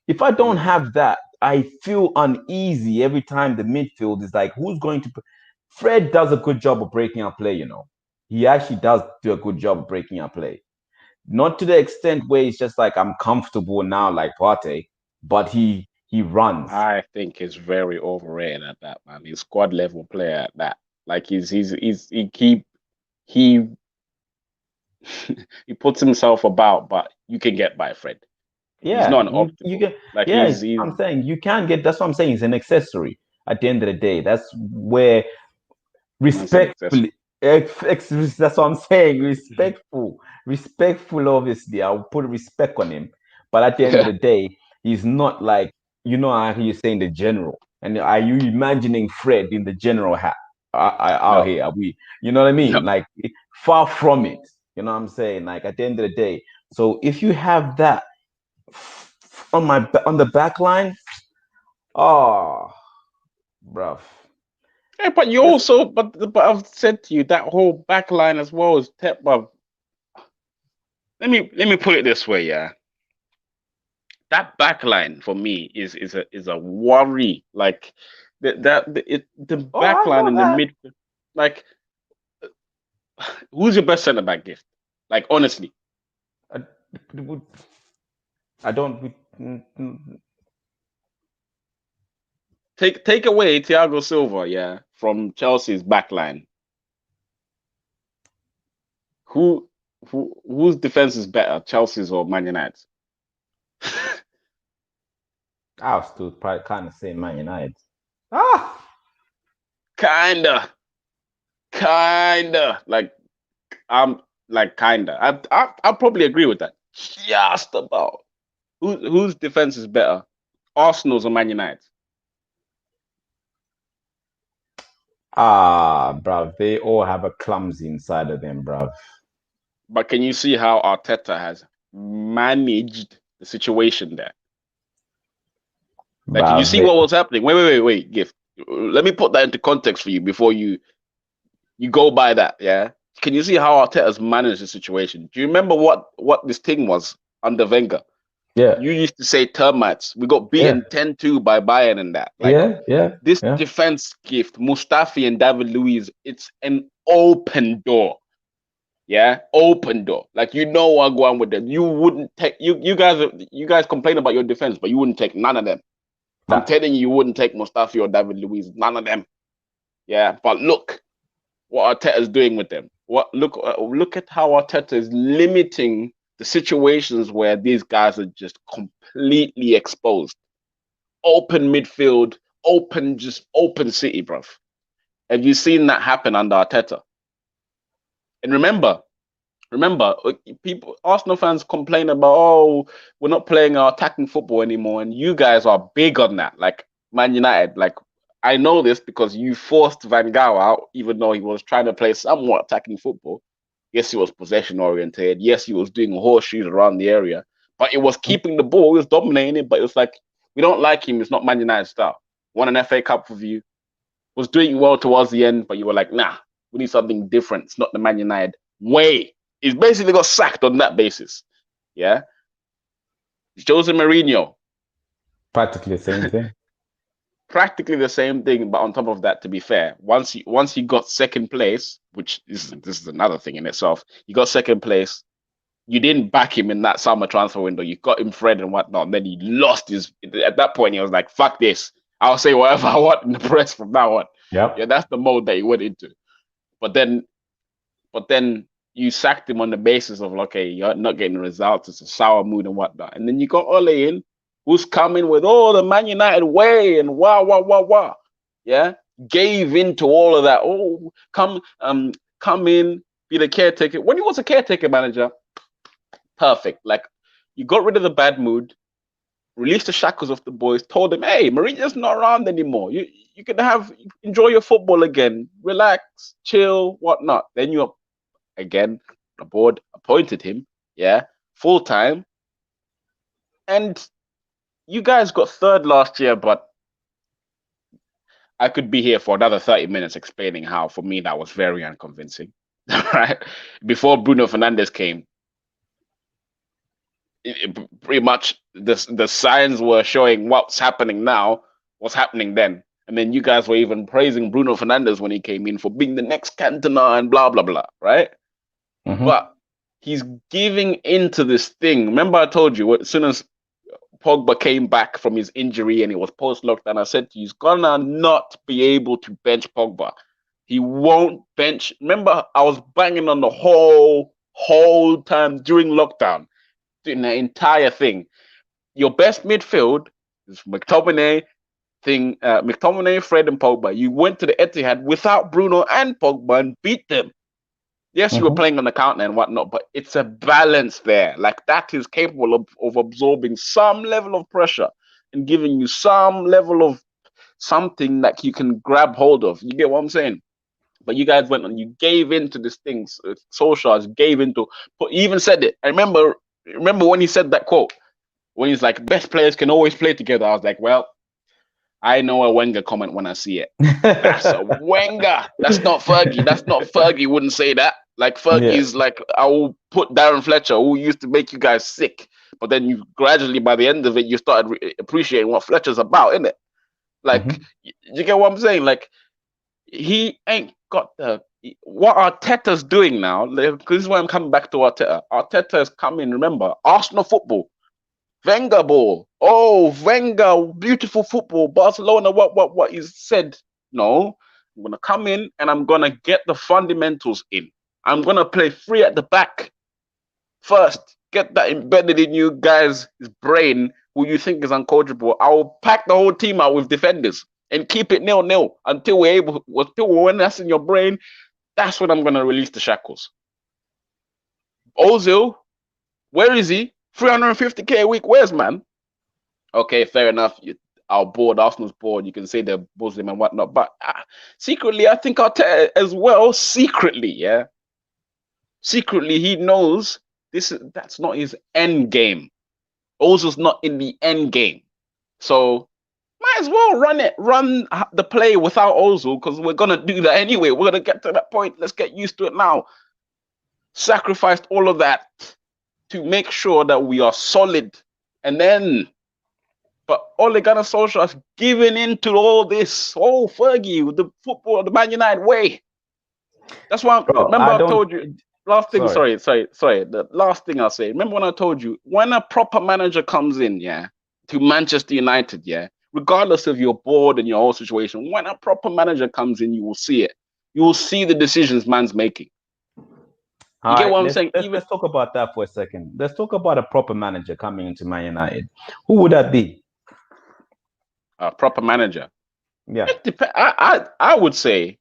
If I don't Mm. have that, I feel uneasy every time the midfield is like, who's going to? Fred does a good job of breaking our play. He actually does do a good job of breaking our play. Not to the extent where it's just like I'm comfortable now, like Partey, but he runs. I think he's very overrated at that, man. He's squad level player at that. Like he he puts himself about, but you can get by Fred. He's Yeah, not an you obstacle. can. Like Yeah, he's I'm saying you can get. That's what I'm saying. It's an accessory. At the end of the day, that's where man said accessory. respectfully, that's what I'm saying. Respectful. Obviously, I'll put respect on him. But at the end of Yeah. the day, he's not like how you're saying the general. And are you imagining Fred in the general hat out No, here? Are we? You know what I no. mean? Like far from it. You know what I'm saying? Like at the end of the day. So if you have that on the back line, oh, bruv. Yeah, but you Just also, but I've said to you that whole back line as well is but let me put it this way, yeah. That back line for me is a worry. Like the oh, back I line know and the that. mid, like who's your best centre back gift? Like honestly, I, I don't. take away Thiago Silva, yeah, from Chelsea's back line. Who whose defense is better, Chelsea's or Man United? I'll still probably kind of say Man United. Ah, kinda, kinda. I'm kinda. I probably agree with that. Just about. Whose defense is better, Arsenal's or Man United? bruv. They all have a clumsy inside of them, bruv. But can you see how Arteta has managed the situation there? Like, can you Bruv. see what was happening? Wait, Gift. Let me put that into context for you before you go by that. Yeah. Can you see how Arteta's managed the situation? Do you remember what this thing was under Wenger? Yeah, You used to say termites. We got yeah, beaten 10-2 by Bayern and that. Like yeah, yeah, this yeah. defense gift, Mustafi and David Luiz, it's an open door. Yeah, open door. Like I'm going with them. You wouldn't take you guys complain about your defense, but you wouldn't take none of them. I'm Nah, telling you, you wouldn't take Mustafi or David Luiz, none of them. Yeah, but look what Arteta's doing with them. Look at how Arteta is limiting the situations where these guys are just completely exposed. Open midfield, open city, bruv. Have you seen that happen under Arteta? And remember, people, Arsenal fans complain about, oh, we're not playing our attacking football anymore, and you guys are big on that. Like Man United, like I know this because you forced Van Gaal out, even though he was trying to play somewhat attacking football. Yes, he was possession oriented. Yes, he was doing horseshoes around the area, but it was keeping the ball. He was dominating it, but it was like we don't like him. It's not Man United style. Won an FA Cup with you, was doing well towards the end, but you were like, nah, we need something different. It's not the Man United way. He's basically got sacked on that basis. Yeah. Jose Mourinho, practically the same thing. practically the same thing, but on top of that, to be fair, once he got second place, which this is another thing in itself, he got second place. You didn't back him in that summer transfer window. You got him Fred and whatnot. And then he lost his. At that point, he was like, "Fuck this! I'll say whatever I want in the press from now on." Yeah, Yep. that's the mode that he went into. But then But then you sacked him on the basis of, okay, you're not getting results. It's a sour mood and whatnot. And then you got Ole in, who's coming with, oh, the Man United way and wow, wow, wow, wow. Yeah. Gave into all of that. Oh, come in, be the caretaker. When he was a caretaker manager, perfect. Like you got rid of the bad mood, released the shackles of the boys, told them, hey, Mourinho's not around anymore. You can enjoy your football again, relax, chill, whatnot. Then you again, the board appointed him, yeah, full time. And you guys got third last year, but I could be here for another 30 minutes explaining how, for me, that was very unconvincing. Right? Before Bruno Fernandes came, pretty much the signs were showing what's happening now, what's happening then. And then you guys were even praising Bruno Fernandes when he came in for being the next Cantona and blah blah blah, right? Mm-hmm. But he's giving into this thing. Remember, I told you as soon as Pogba came back from his injury and it was post lockdown, I said to you, he's gonna not be able to bench Pogba. He won't bench. Remember, I was banging on the whole time during lockdown, doing the entire thing. Your best midfield is McTominay, Fred, and Pogba. You went to the Etihad without Bruno and Pogba and beat them. Yes, you were Mm-hmm. playing on the counter and whatnot, but it's a balance there. Like that is capable of absorbing some level of pressure and giving you some level of something that you can grab hold of. You get what I'm saying? But you guys went on, you gave into this thing. Solskjaer gave into, he even said it. I remember when he said that quote, when he's like, best players can always play together. I was like, well, I know a Wenger comment when I see it. That's a Wenger. That's not Fergie. That's not Fergie wouldn't say that. Like Yeah. Fergie's like, I will put Darren Fletcher, who used to make you guys sick. But then you gradually, by the end of it, you started appreciating what Fletcher's about, innit? Like, Mm-hmm. you get what I'm saying? Like, he ain't got the what Arteta's doing now. Because this is why I'm coming back to Arteta. Arteta has come in. Remember, Arsenal football, Wenger ball. Oh, Wenger, beautiful football. Barcelona, what he said. No, I'm gonna come in and I'm gonna get the fundamentals in. I'm gonna play free at the back first. Get that embedded in you guys' brain, who you think is uncoachable. I will pack the whole team out with defenders and keep it 0-0 until when that's in your brain. That's when I'm gonna release the shackles. Ozil, where is he? 350k a week. Where's man? Okay, fair enough. Our board, Arsenal's board, you can say they're Muslim and whatnot, but secretly, I think Arteta as well. Secretly, yeah, secretly he knows that's not his end game. Ozil's not in the end game, so might as well run the play without Ozil because we're gonna do that anyway. We're gonna get to that point. Let's get used to it now. Sacrificed all of that to make sure that we are solid, and then. But Ole Gunnar Solskjaer's giving into all this. Oh, Fergie, the football, the Man United way. That's why. Bro, Remember, I I don't. told you. Last thing, Sorry. sorry. The last thing I'll say. Remember when I told you when a proper manager comes in, yeah, to Manchester United, yeah, regardless of your board and your whole situation, when a proper manager comes in, you will see it. You will see the decisions man's making. You All get right, what I'm let's saying? let's Even let's talk about that for a second. Let's talk about a proper manager coming into Man United. Who would that be? a proper manager. Yeah, It depends. I would say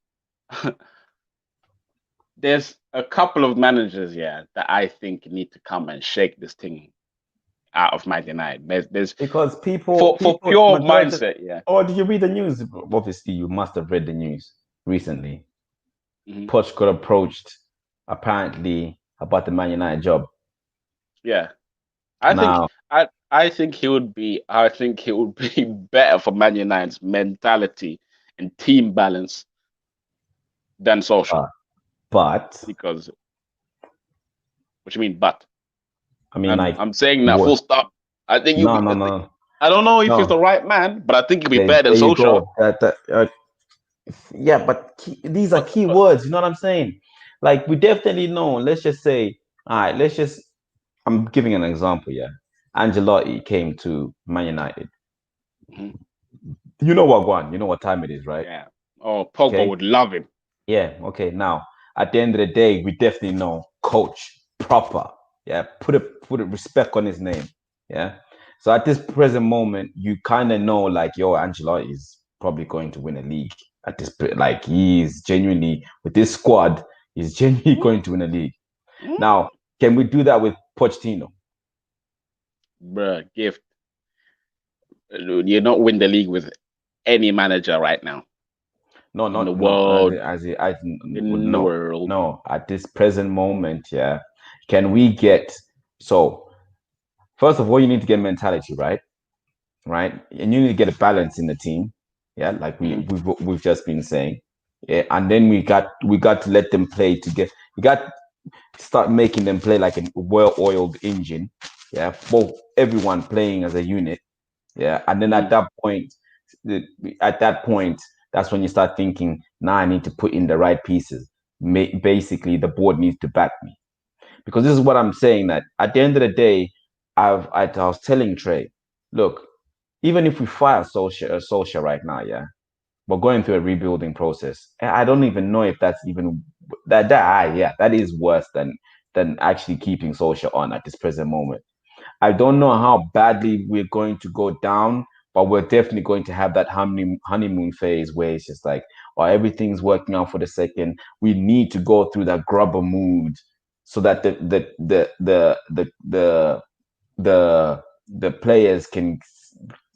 there's a couple of managers, yeah, that I think need to come and shake this thing out of Man United. There's because for people pure majority. mindset, yeah. Oh, did you read the news? Obviously, you must have read the news recently. Mhm. Poch got approached apparently about the Man United job. Yeah. I think Now, I think he would be better for Man United's mentality and team balance than Solskjaer. uh, but Because what you mean, but I mean, like, I'm saying that what? full stop. I think you No, be no, no, I don't know if he's no. the right man, but I think he'll be better than There you Solskjaer. go. Yeah, but these are key But words. You know what I'm saying? Like, we definitely know. Let's just say, all right. Let's just. I'm giving an example. Yeah, Angelotti came to Man United. mhm. You know what, Juan? You know what time it is, right? Yeah. Oh, Pogba Okay. would love him. Yeah. Okay. Now, at the end of the day, we definitely know coach proper. Yeah. Put a respect on his name. Yeah. So at this present moment, you kind of know, like, yo, Angelotti is probably going to win a league. Like, he is genuinely with this squad. He's genuinely Mm, going to win a league. mm. Now, can we do that with Pochettino? Bruh, gift. You're not win the league with any manager right now No, in the not no. world. In the No, world. no. At this present moment, yeah. Can we get so? First of all, you need to get mentality right, right, and you need to get a balance in the team. Yeah, like Mhm. we've just been saying. Yeah, and then we got to let them play to get. We got to start making them play like a well-oiled engine. Yeah, both everyone playing as a unit. Yeah, and then Mm. at that point, that's when you start thinking, now I need to put in the right pieces. Basically, the board needs to back me because this is what I'm saying. That at the end of the day, I was telling Trey, look, even if we fire Solskjaer right now, yeah, we're going through a rebuilding process. I don't even know if that's even that is worse than actually keeping Solskjaer on at this present moment. I don't know how badly we're going to go down, but we're definitely going to have that honeymoon phase where it's just like, oh, everything's working out for the second. We need to go through that grubber mood so that the players can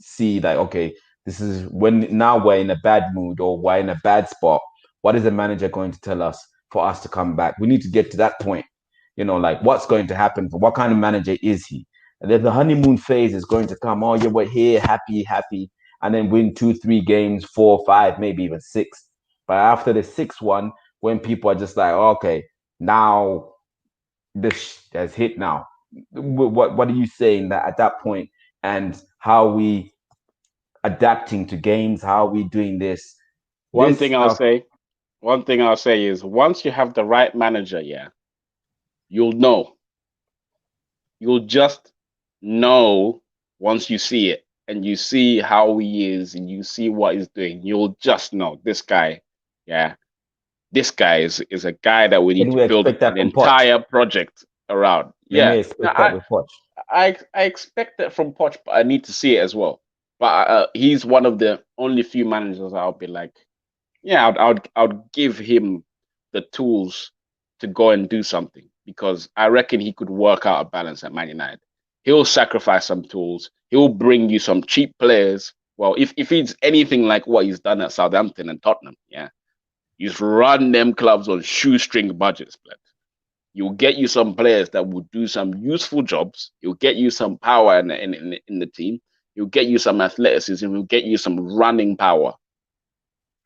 see that, okay, this is when now we're in a bad mood or we're in a bad spot. What is the manager going to tell us for us to come back? We need to get to that point. Like what's going to happen? For what kind of manager is he? And then the honeymoon phase is going to come. Oh yeah, we're here, happy, happy, and then win 2, 3 games, 4, 5, maybe even 6. But after the sixth one, when people are just like, okay, now this has hit now. What are you saying that at that point, and how we adapting to games? How are we doing this? One This thing I'll stuff. say, one thing I'll say is once you have the right manager, yeah, you'll know. You'll just know once you see it and you see how he is and you see what he's doing. You'll just know this guy, yeah, this guy is a guy that we need Can to we build expect that an from Poch? entire project around. Can we Yeah, no, expect that with Poch? I expect that from Poch, but I need to see it as well. But he's one of the only few managers I'll be like, yeah, I'd give him the tools to go and do something because I reckon he could work out a balance at Man United. He'll sacrifice some tools. He'll bring you some cheap players. Well, if he's anything like what he's done at Southampton and Tottenham, yeah, he's run them clubs on shoestring budgets, blood. You'll get you some players that will do some useful jobs. He'll get you some power in the team. He'll get you some athleticism. He'll get you some running power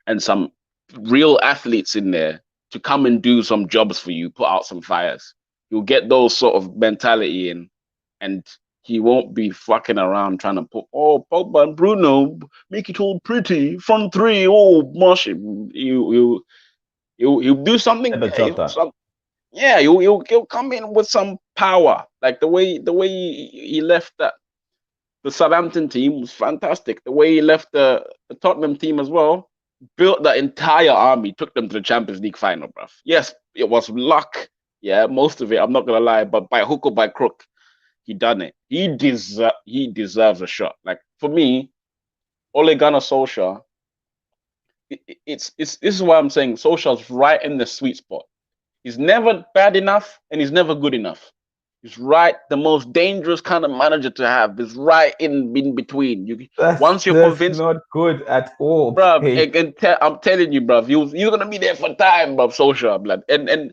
and some real athletes in there to come and do some jobs for you, put out some fires. You'll get those sort of mentality in, and he won't be fucking around trying to put, oh, Pogba and Bruno, make it all pretty, front three, oh, mush. He'll do something. Never Jota. Yeah, he'll come in with some power, like the way he left that the Southampton team was fantastic. The way he left the Tottenham team as well, built the entire army, took them to the Champions League final, bruv. Yes, it was luck. Yeah, most of it, I'm not gonna lie, but by hook or by crook, he done it. He deserves a shot. Like for me, Ole Gunnar Solskjaer, it's this is why I'm saying Solskjaer's right in the sweet spot. He's never bad enough and he's never good enough. He's right. The most dangerous kind of manager to have is right in between. Once you're That's convinced, not good at all, bro, Pete. I'm telling you, bro, you're gonna be there for time, bro, social blood. And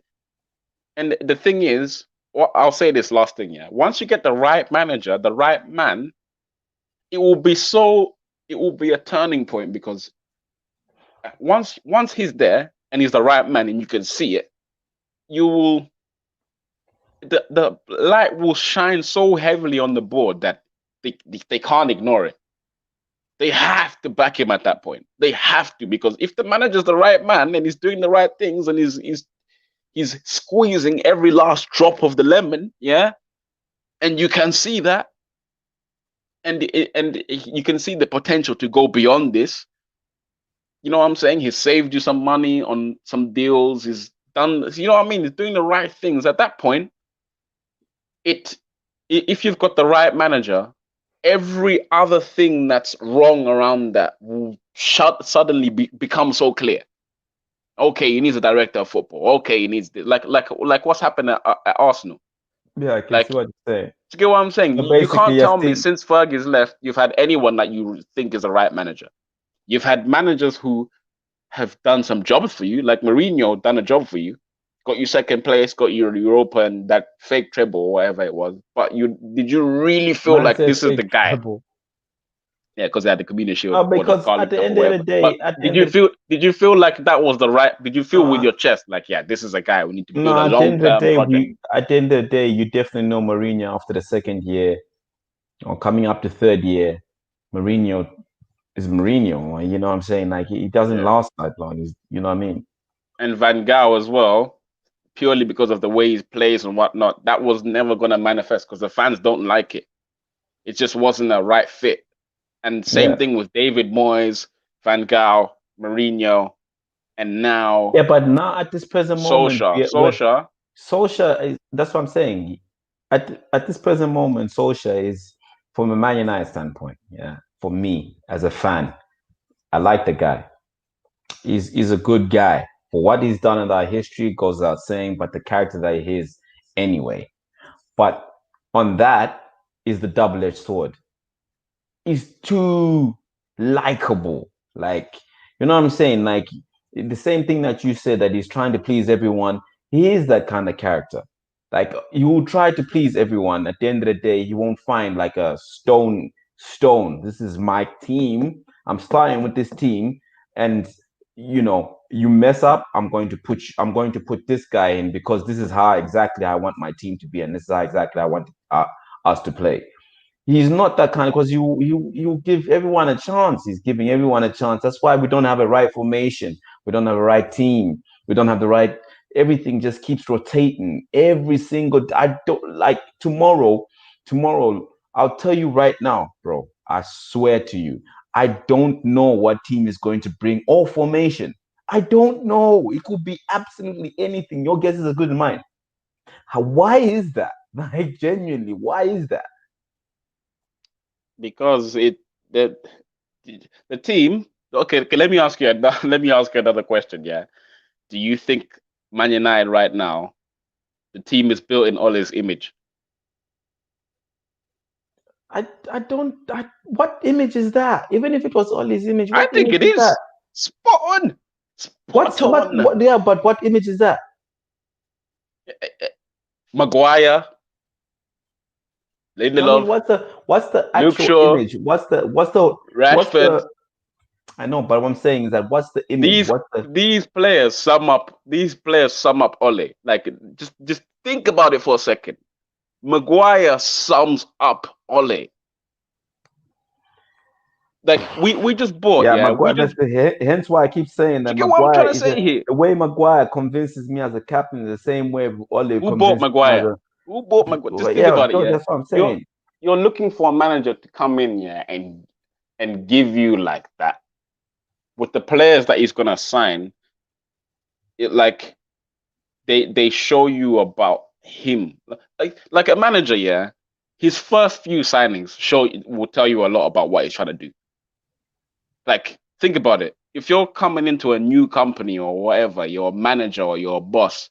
the thing is, well, I'll say this last thing, yeah. Once you get the right manager, the right man, it will be so. It will be a turning point because once he's there and he's the right man and you can see it, you will the light will shine so heavily on the board that they can't ignore it. They have to back him at that point. They have to because if the manager's the right man and he's doing the right things and he's squeezing every last drop of the lemon, yeah, and you can see that, and you can see the potential to go beyond this. You know what I'm saying? He's saved you some money on some deals. He's done, you know what I mean? He's doing the right things. At that point, it if you've got the right manager, every other thing that's wrong around that will suddenly become so clear. Okay, he needs a director of football. Okay, he needs this. Like what's happened at Arsenal. Yeah, I can see Like, what you're saying. you get what I'm saying? So You basically, can't you're tell me still since Fergie's left, you've had anyone that you think is the right manager. You've had managers who have done some jobs for you, like Mourinho done a job for you, got you second place, got you Europa and that fake treble or whatever it was. But you did you really feel man like said this is the fake guy? treble. Yeah, because they had the Community Shield or the Because at Carling the Cup or end of the whatever. But day, at the did end you of feel? Did you feel like that was the right? Did you feel with uh, your chest like, yeah, this is a guy we need to no, build a at the long end of the term day, project? you definitely know Mourinho after the second year or coming up to third year. Mourinho is Mourinho. You know what I'm saying? Like he doesn't Yeah, last that long. You know what I mean? and Van Gaal as well, purely because of the way he plays and whatnot. That was never gonna manifest because the fans don't like it. It just wasn't a right fit. And same Yeah. thing with David Moyes, Van Gaal, Mourinho, and now Yeah, but now at this present moment, Solskjaer. we're Solskjaer, Solskjaer is, that's what I'm saying. At this present moment, Solskjaer is from a Man United standpoint. Yeah, for me as a fan, I like the guy. He's a good guy. For what he's done in our history goes without saying, but the character that he is anyway. But on that is the double-edged sword. He's too likable. Like, you know what I'm saying? Like the same thing that you said that he's trying to please everyone. He is that kind of character. Like he will try to please everyone. At the end of the day, he won't find like a stone. This is my team. I'm starting with this team, and you mess up. I'm going to put this guy in because this is how exactly I want my team to be, and this is how exactly I want us to play. He's not that kind of because you give everyone a chance. He's giving everyone a chance. That's why we don't have a right formation. We don't have a right team. We don't have the right. Everything just keeps rotating. Every single. I don't like tomorrow. Tomorrow, I'll tell you right now, bro. I swear to you, I don't know what team is going to bring or formation. I don't know. It could be absolutely anything. Your guess is as good as mine. Why is that? Like genuinely, why is that? because the the team. Okay, let me ask you. Let me ask you another question. Yeah, do you think Man United right now, the team is built in Ole's image? I don't. What image is that? Even if it was Ollie's image, I what think image it is that? is spot on, What's spot what? on. What? Yeah, but what image is that? Maguire, I mean, Lindelof, what's the Luke actual Shaw, image? What's the? Rashford. I know, but what I'm saying is that what's the image? These What's the? these players sum up. These players sum up Ole. Like just think about it for a second. Maguire sums up Ole. Like we just bought, Yeah, yeah. We Maguire. just Hence why I keep saying Do that you get what I'm Maguire trying to is say here? the way Maguire convinces me as a captain is the same way Ollie Who bought convinces me as Maguire? a. Who bought Maguire? Just think Yeah, about it, yeah. that's what I'm You're saying. you're looking for a manager to come in, yeah, and give you like that with the players that he's gonna sign. It like they show you about him, like a manager, yeah. His first few signings will tell you a lot about what he's trying to do. Like think about it. If you're coming into a new company or whatever, you're a manager or you're a boss,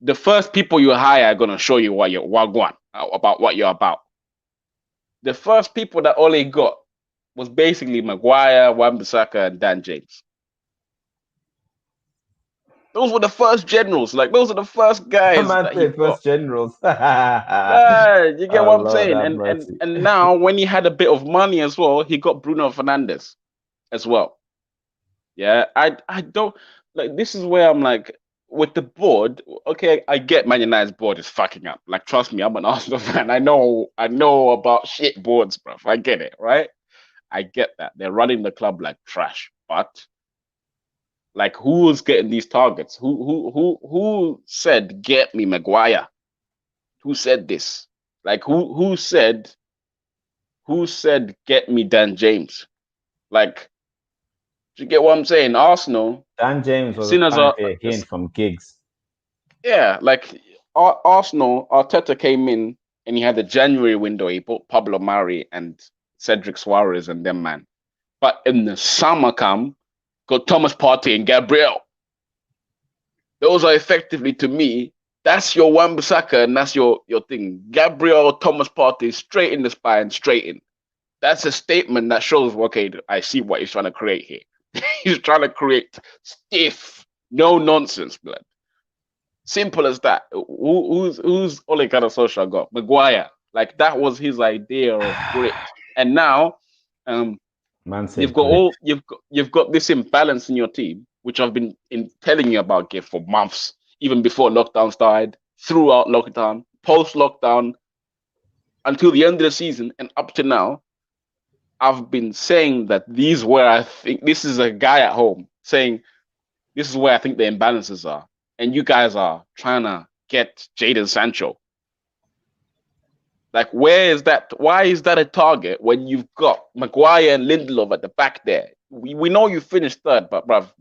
the first people you hire are gonna show you what you're wagwan about what you're about. The first people that Ole got was basically Maguire, Wan-Bissaka, and Dan James. Those were the first generals. Like those are the first guys Man that he said got. first generals. Yeah, you get Oh what I'm Lord, saying? have And mercy. and now when he had a bit of money as well, he got Bruno Fernandes as well. Yeah, I don't like this is where I'm like with the board, okay, I get Man United's board is fucking up. Like trust me, I'm an Arsenal fan. I know about shit boards, bruv. I get it, right? I get that. They're running the club like trash. But like who's getting these targets? Who said get me Maguire? Who said this? Like who said get me Dan James? Like, do you get what I'm saying? Arsenal, Dan James was seen as a apparently a hint from Giggs. yeah, like Arsenal, Arteta came in and he had the January window. He bought Pablo Mari and Cedric Suarez and them man. But in the summer come, got Thomas Partey and Gabriel. Those are effectively to me. That's your Wan-Bissaka and that's your thing. Gabriel, Thomas Partey, straight in the spine, straight in. That's a statement that shows, okay, I see what he's trying to create here. He's trying to create stiff, no nonsense, blood. Simple as that. Who's Ole Gunnar Solskjaer got? Maguire. Like that was his idea of grit. And now, Man You've said got good. you've got this imbalance in your team, which I've been telling you about, Gift, for months, even before lockdown started, throughout lockdown, post lockdown, until the end of the season, and up to now. I've been saying that these where I think this is a guy at home saying this is where I think the imbalances are, and you guys are trying to get Jadon Sancho. Like, where is that? Why is that a target when you've got Maguire and Lindelof at the back there? We know you finished third, but bruv,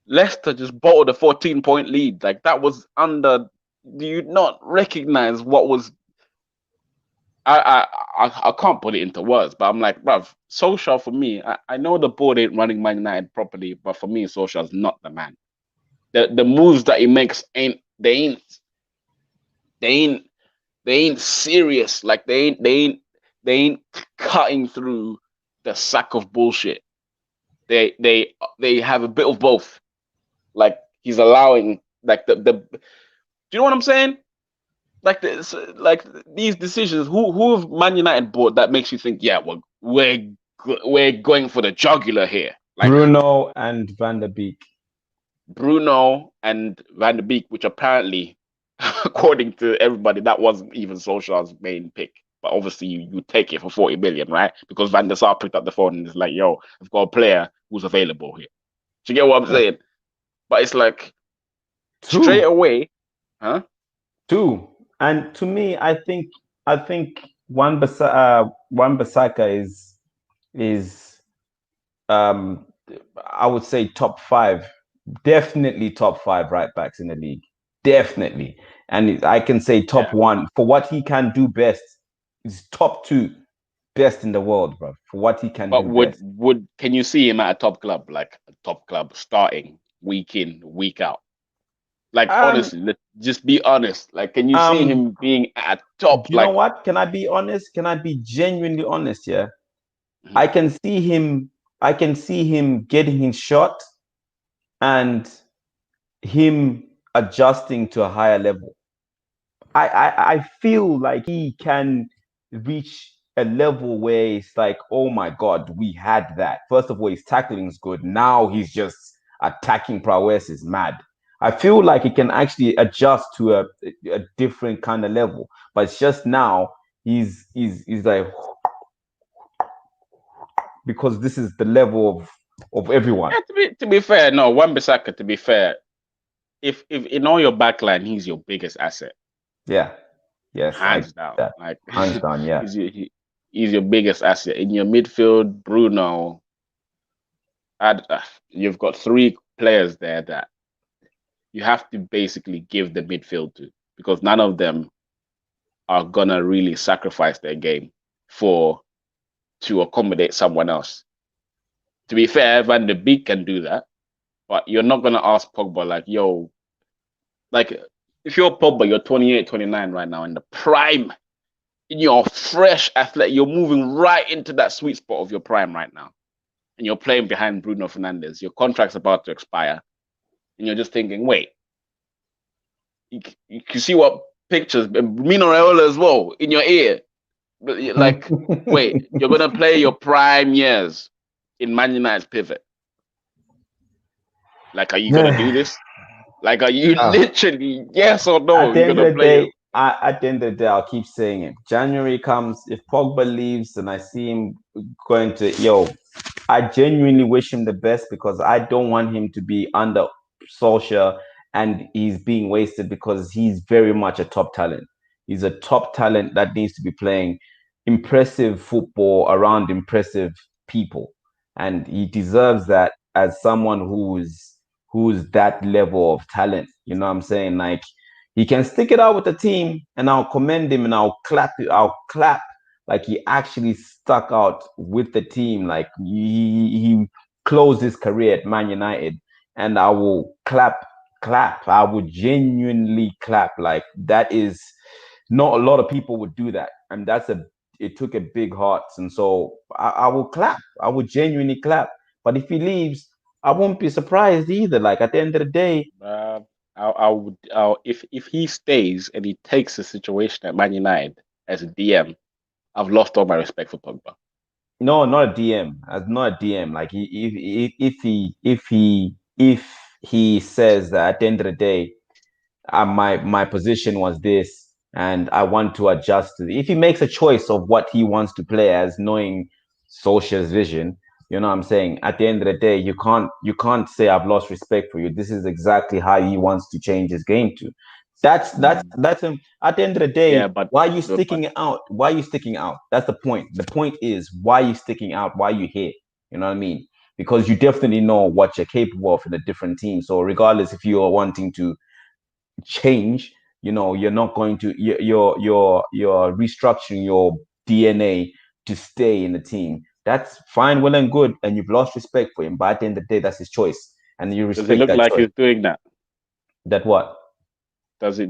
Leicester just bottled a 14-point lead. Like, that was under. Do you not recognize what was? I can't put it into words, but I'm like, bruv, Solskjaer for me, I know the board ain't running Man United properly, but for me, Solskjaer's not the man. The moves that he makes they ain't they ain't serious. Like they ain't cutting through the sack of bullshit. They have a bit of both. Like he's allowing like the do you know what I'm saying? Like this, like these decisions. Who have Man United bought that makes you think, yeah, we're going for the jugular here. Like Bruno and Van der Beek. Bruno and Van de Beek, which apparently, according to everybody, that wasn't even Solskjaer's main pick. But obviously, you take it for 40 million, right? Because Van der Sar picked up the phone and is like, "Yo, I've got a player who's available here." Do you get what I'm Yeah. saying? But it's like straight Two, away, huh? two, and to me, I think Wan Bissaka is um I would say top five, definitely top five right backs in the league, definitely, and I can say top Yeah. one for what he can do best. Is top two best in the world, bro, for what he can But do best. would can you see him at a top club, like a top club, starting week in, week out? Like Um, honestly, let's just be honest. Like, can you see um, him being at do top? you know Like, what? Can I be honest? Can I be genuinely honest? Yeah, mhm. I can see him. I can see him getting his shot and him adjusting to a higher level. I feel like he can reach a level where it's like, oh my God, we had that. First of all, his tackling is good. Now he's just attacking prowess is mad. I feel like he can actually adjust to a different kind of level. But it's just now he's like because this is the level of everyone. Yeah, to be fair, no, Wan-Bissaka, to be fair, if in all your backline, he's your biggest asset, Yeah. Yes, I get hands down. that. Like Hands down, yeah. he's your biggest asset in your midfield. Bruno, you've got three players there that you have to basically give the midfield to because none of them are gonna really sacrifice their game for to accommodate someone else. To be fair, Van de Beek can do that, but you're not gonna ask Pogba like, yo, like if you're Pogba, you're 28, 29 right now in the prime, in your fresh athlete, you're moving right into that sweet spot of your prime right now, and you're playing behind Bruno Fernandes. Your contract's about to expire, and you're just thinking, wait, you can see what pictures, Mino Raiola as well in your ear, but you're like, wait, you're gonna play your prime years in Man United's pivot. Like, are you gonna do this? Like, are you Ah, literally yes or no? at the You're end gonna of the play it? day, at the end of the day, I'll keep saying it. January comes, if Pogba leaves and I see him going to, yo, I genuinely wish him the best because I don't want him to be under Solskjaer and he's being wasted because he's very much a top talent. He's a top talent that needs to be playing impressive football around impressive people. And he deserves that as someone who's that level of talent. You know what I'm saying? Like he can stick it out with the team and I'll commend him and I'll clap like he actually stuck out with the team. Like he closed his career at Man United, and I will clap. I would genuinely clap. Like that is not a lot of people would do that, and it took a big heart, and so I will clap. I would genuinely clap. But if he leaves, I won't be surprised either. Like at the end of the day, Uh, I would if he stays and he takes the situation at Man United as a DM, I've lost all my respect for Pogba. No, not a DM. As not a DM. Like if he says that at the end of the day, my position was this, and I want to adjust to it. If he makes a choice of what he wants to play as, knowing Solskjaer's vision, you know what I'm saying. At the end of the day, you can't say I've lost respect for you. This is exactly how he wants to change his game to. That's him. At the end of the Yeah, day, but why are you but sticking it out? Why are you sticking out? That's the point. The point is why are you sticking out? Why are you here? You know what I mean? Because you definitely know what you're capable of in a different team. So regardless if you are wanting to change, you're not going to you're restructuring your DNA to stay in the team. That's fine, well and good, and you've lost respect for him, but at the end of the day, that's his choice, and you does it respect look that like choice. he's doing that? That what? Does Changing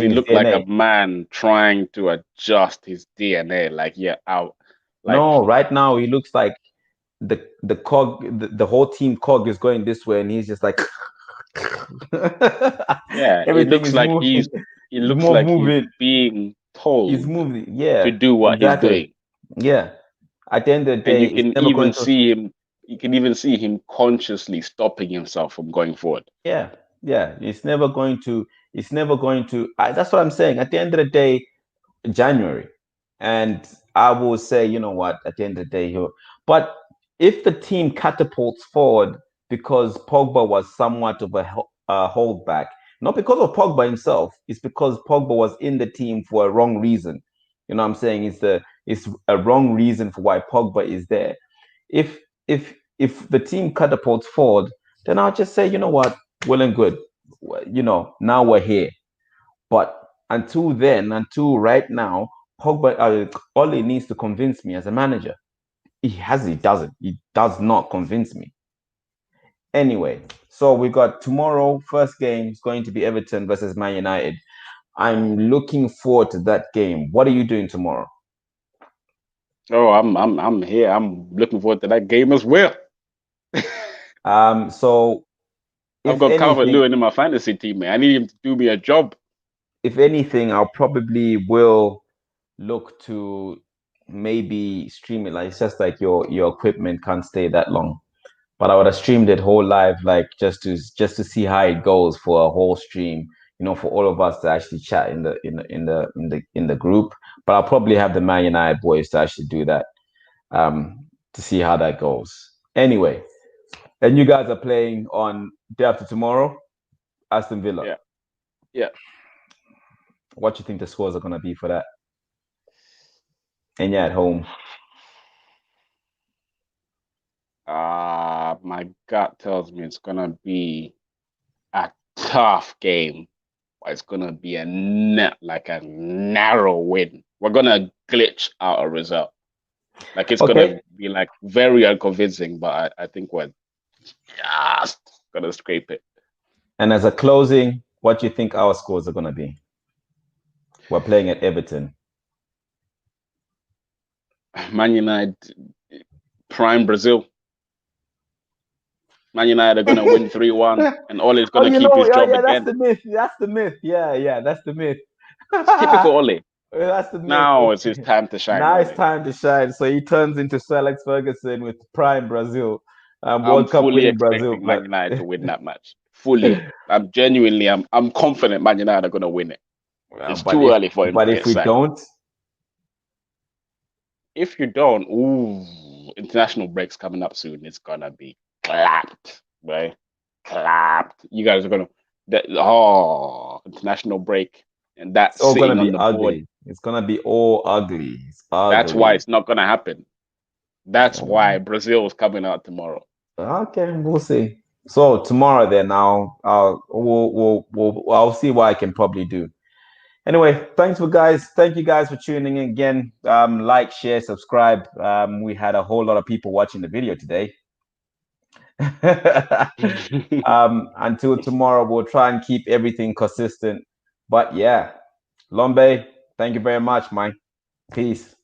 he his look like a DNA. man trying to adjust his DNA? Like, yeah, out. No, Like, right now he looks like the whole team cog is going this way, and he's just like yeah, it everything looks is like moving. it It's looks more like he's moving. being He's told moving. to Yeah, do what he's exactly. doing. Yeah. At the end of the And day, it's never going to. you can even see him consciously stopping himself from going forward. Yeah, yeah. It's never going to. That's what I'm saying. At the end of the day, January, and I will say, you know what? At the end of the day, he'll. But if the team catapults forward because Pogba was somewhat of a holdback, not because of Pogba himself, it's because Pogba was in the team for a wrong reason. You know what I'm saying? It's a wrong reason for why Pogba is there. If the team catapults forward, then I'll just say, you know what, well and good. Now we're here. But until then, until right now, Pogba, Ole needs to convince me as a manager. He doesn't. He does not convince me. Anyway, so we got tomorrow. First game is going to be Everton versus Man United. I'm looking forward to that game. What are you doing tomorrow? Oh, I'm here. I'm looking forward to that game as well. So I've if got Calvert anything, Lewin in my fantasy team, man. I need him to do me a job. I'll probably will look to maybe stream it. Like it's just like your equipment can't stay that long. But I would have streamed it whole live, like just to see how it goes for a whole stream. For all of us to actually chat in the group. But I'll probably have the Man United boys to actually do that, to see how that goes. Anyway, and you guys are playing on day after tomorrow, Aston Villa. Yeah, yeah. What do you think the scores are gonna be for that? And you're at home. My gut tells me it's gonna be a tough game, but it's gonna be like a narrow win. We're gonna glitch out a result. Like it's gonna Okay. be like very unconvincing, but I think we're just gonna scrape it. And as a closing, what do you think our scores are gonna be? We're playing at Everton. Man United, prime Brazil. Man United are gonna win 3-1, and Ole's Oh, gonna keep his yeah, job yeah, that's again. the myth. That's the myth. Yeah, yeah, that's the myth. It's typical Ole. That's the myth. Now it's his Okay. time to shine, Now it's Ole. time to shine. So he turns into Sir Alex Ferguson with prime Brazil, I'm World Cup fully winning Brazil. expecting Man United to win that match. Fully. I'm confident Man United are gonna win it. Well, It's but too if early for him to but if get we sacked. don't, If you don't, ooh, international break's coming up soon. It's gonna be clapped, right? Clapped. You guys are gonna international break and it's that all gonna sitting on be the board. ugly. It's gonna be all ugly. It's That's why ugly. it's not gonna happen. That's why Brazil is coming out tomorrow. Okay, we'll see. So tomorrow then I'll see what I can probably do. Anyway, thank you guys for tuning in again. Like, share, subscribe. We had a whole lot of people watching the video today. Until tomorrow, we'll try and keep everything consistent. But yeah, Lombe, thank you very much, Mike. Peace.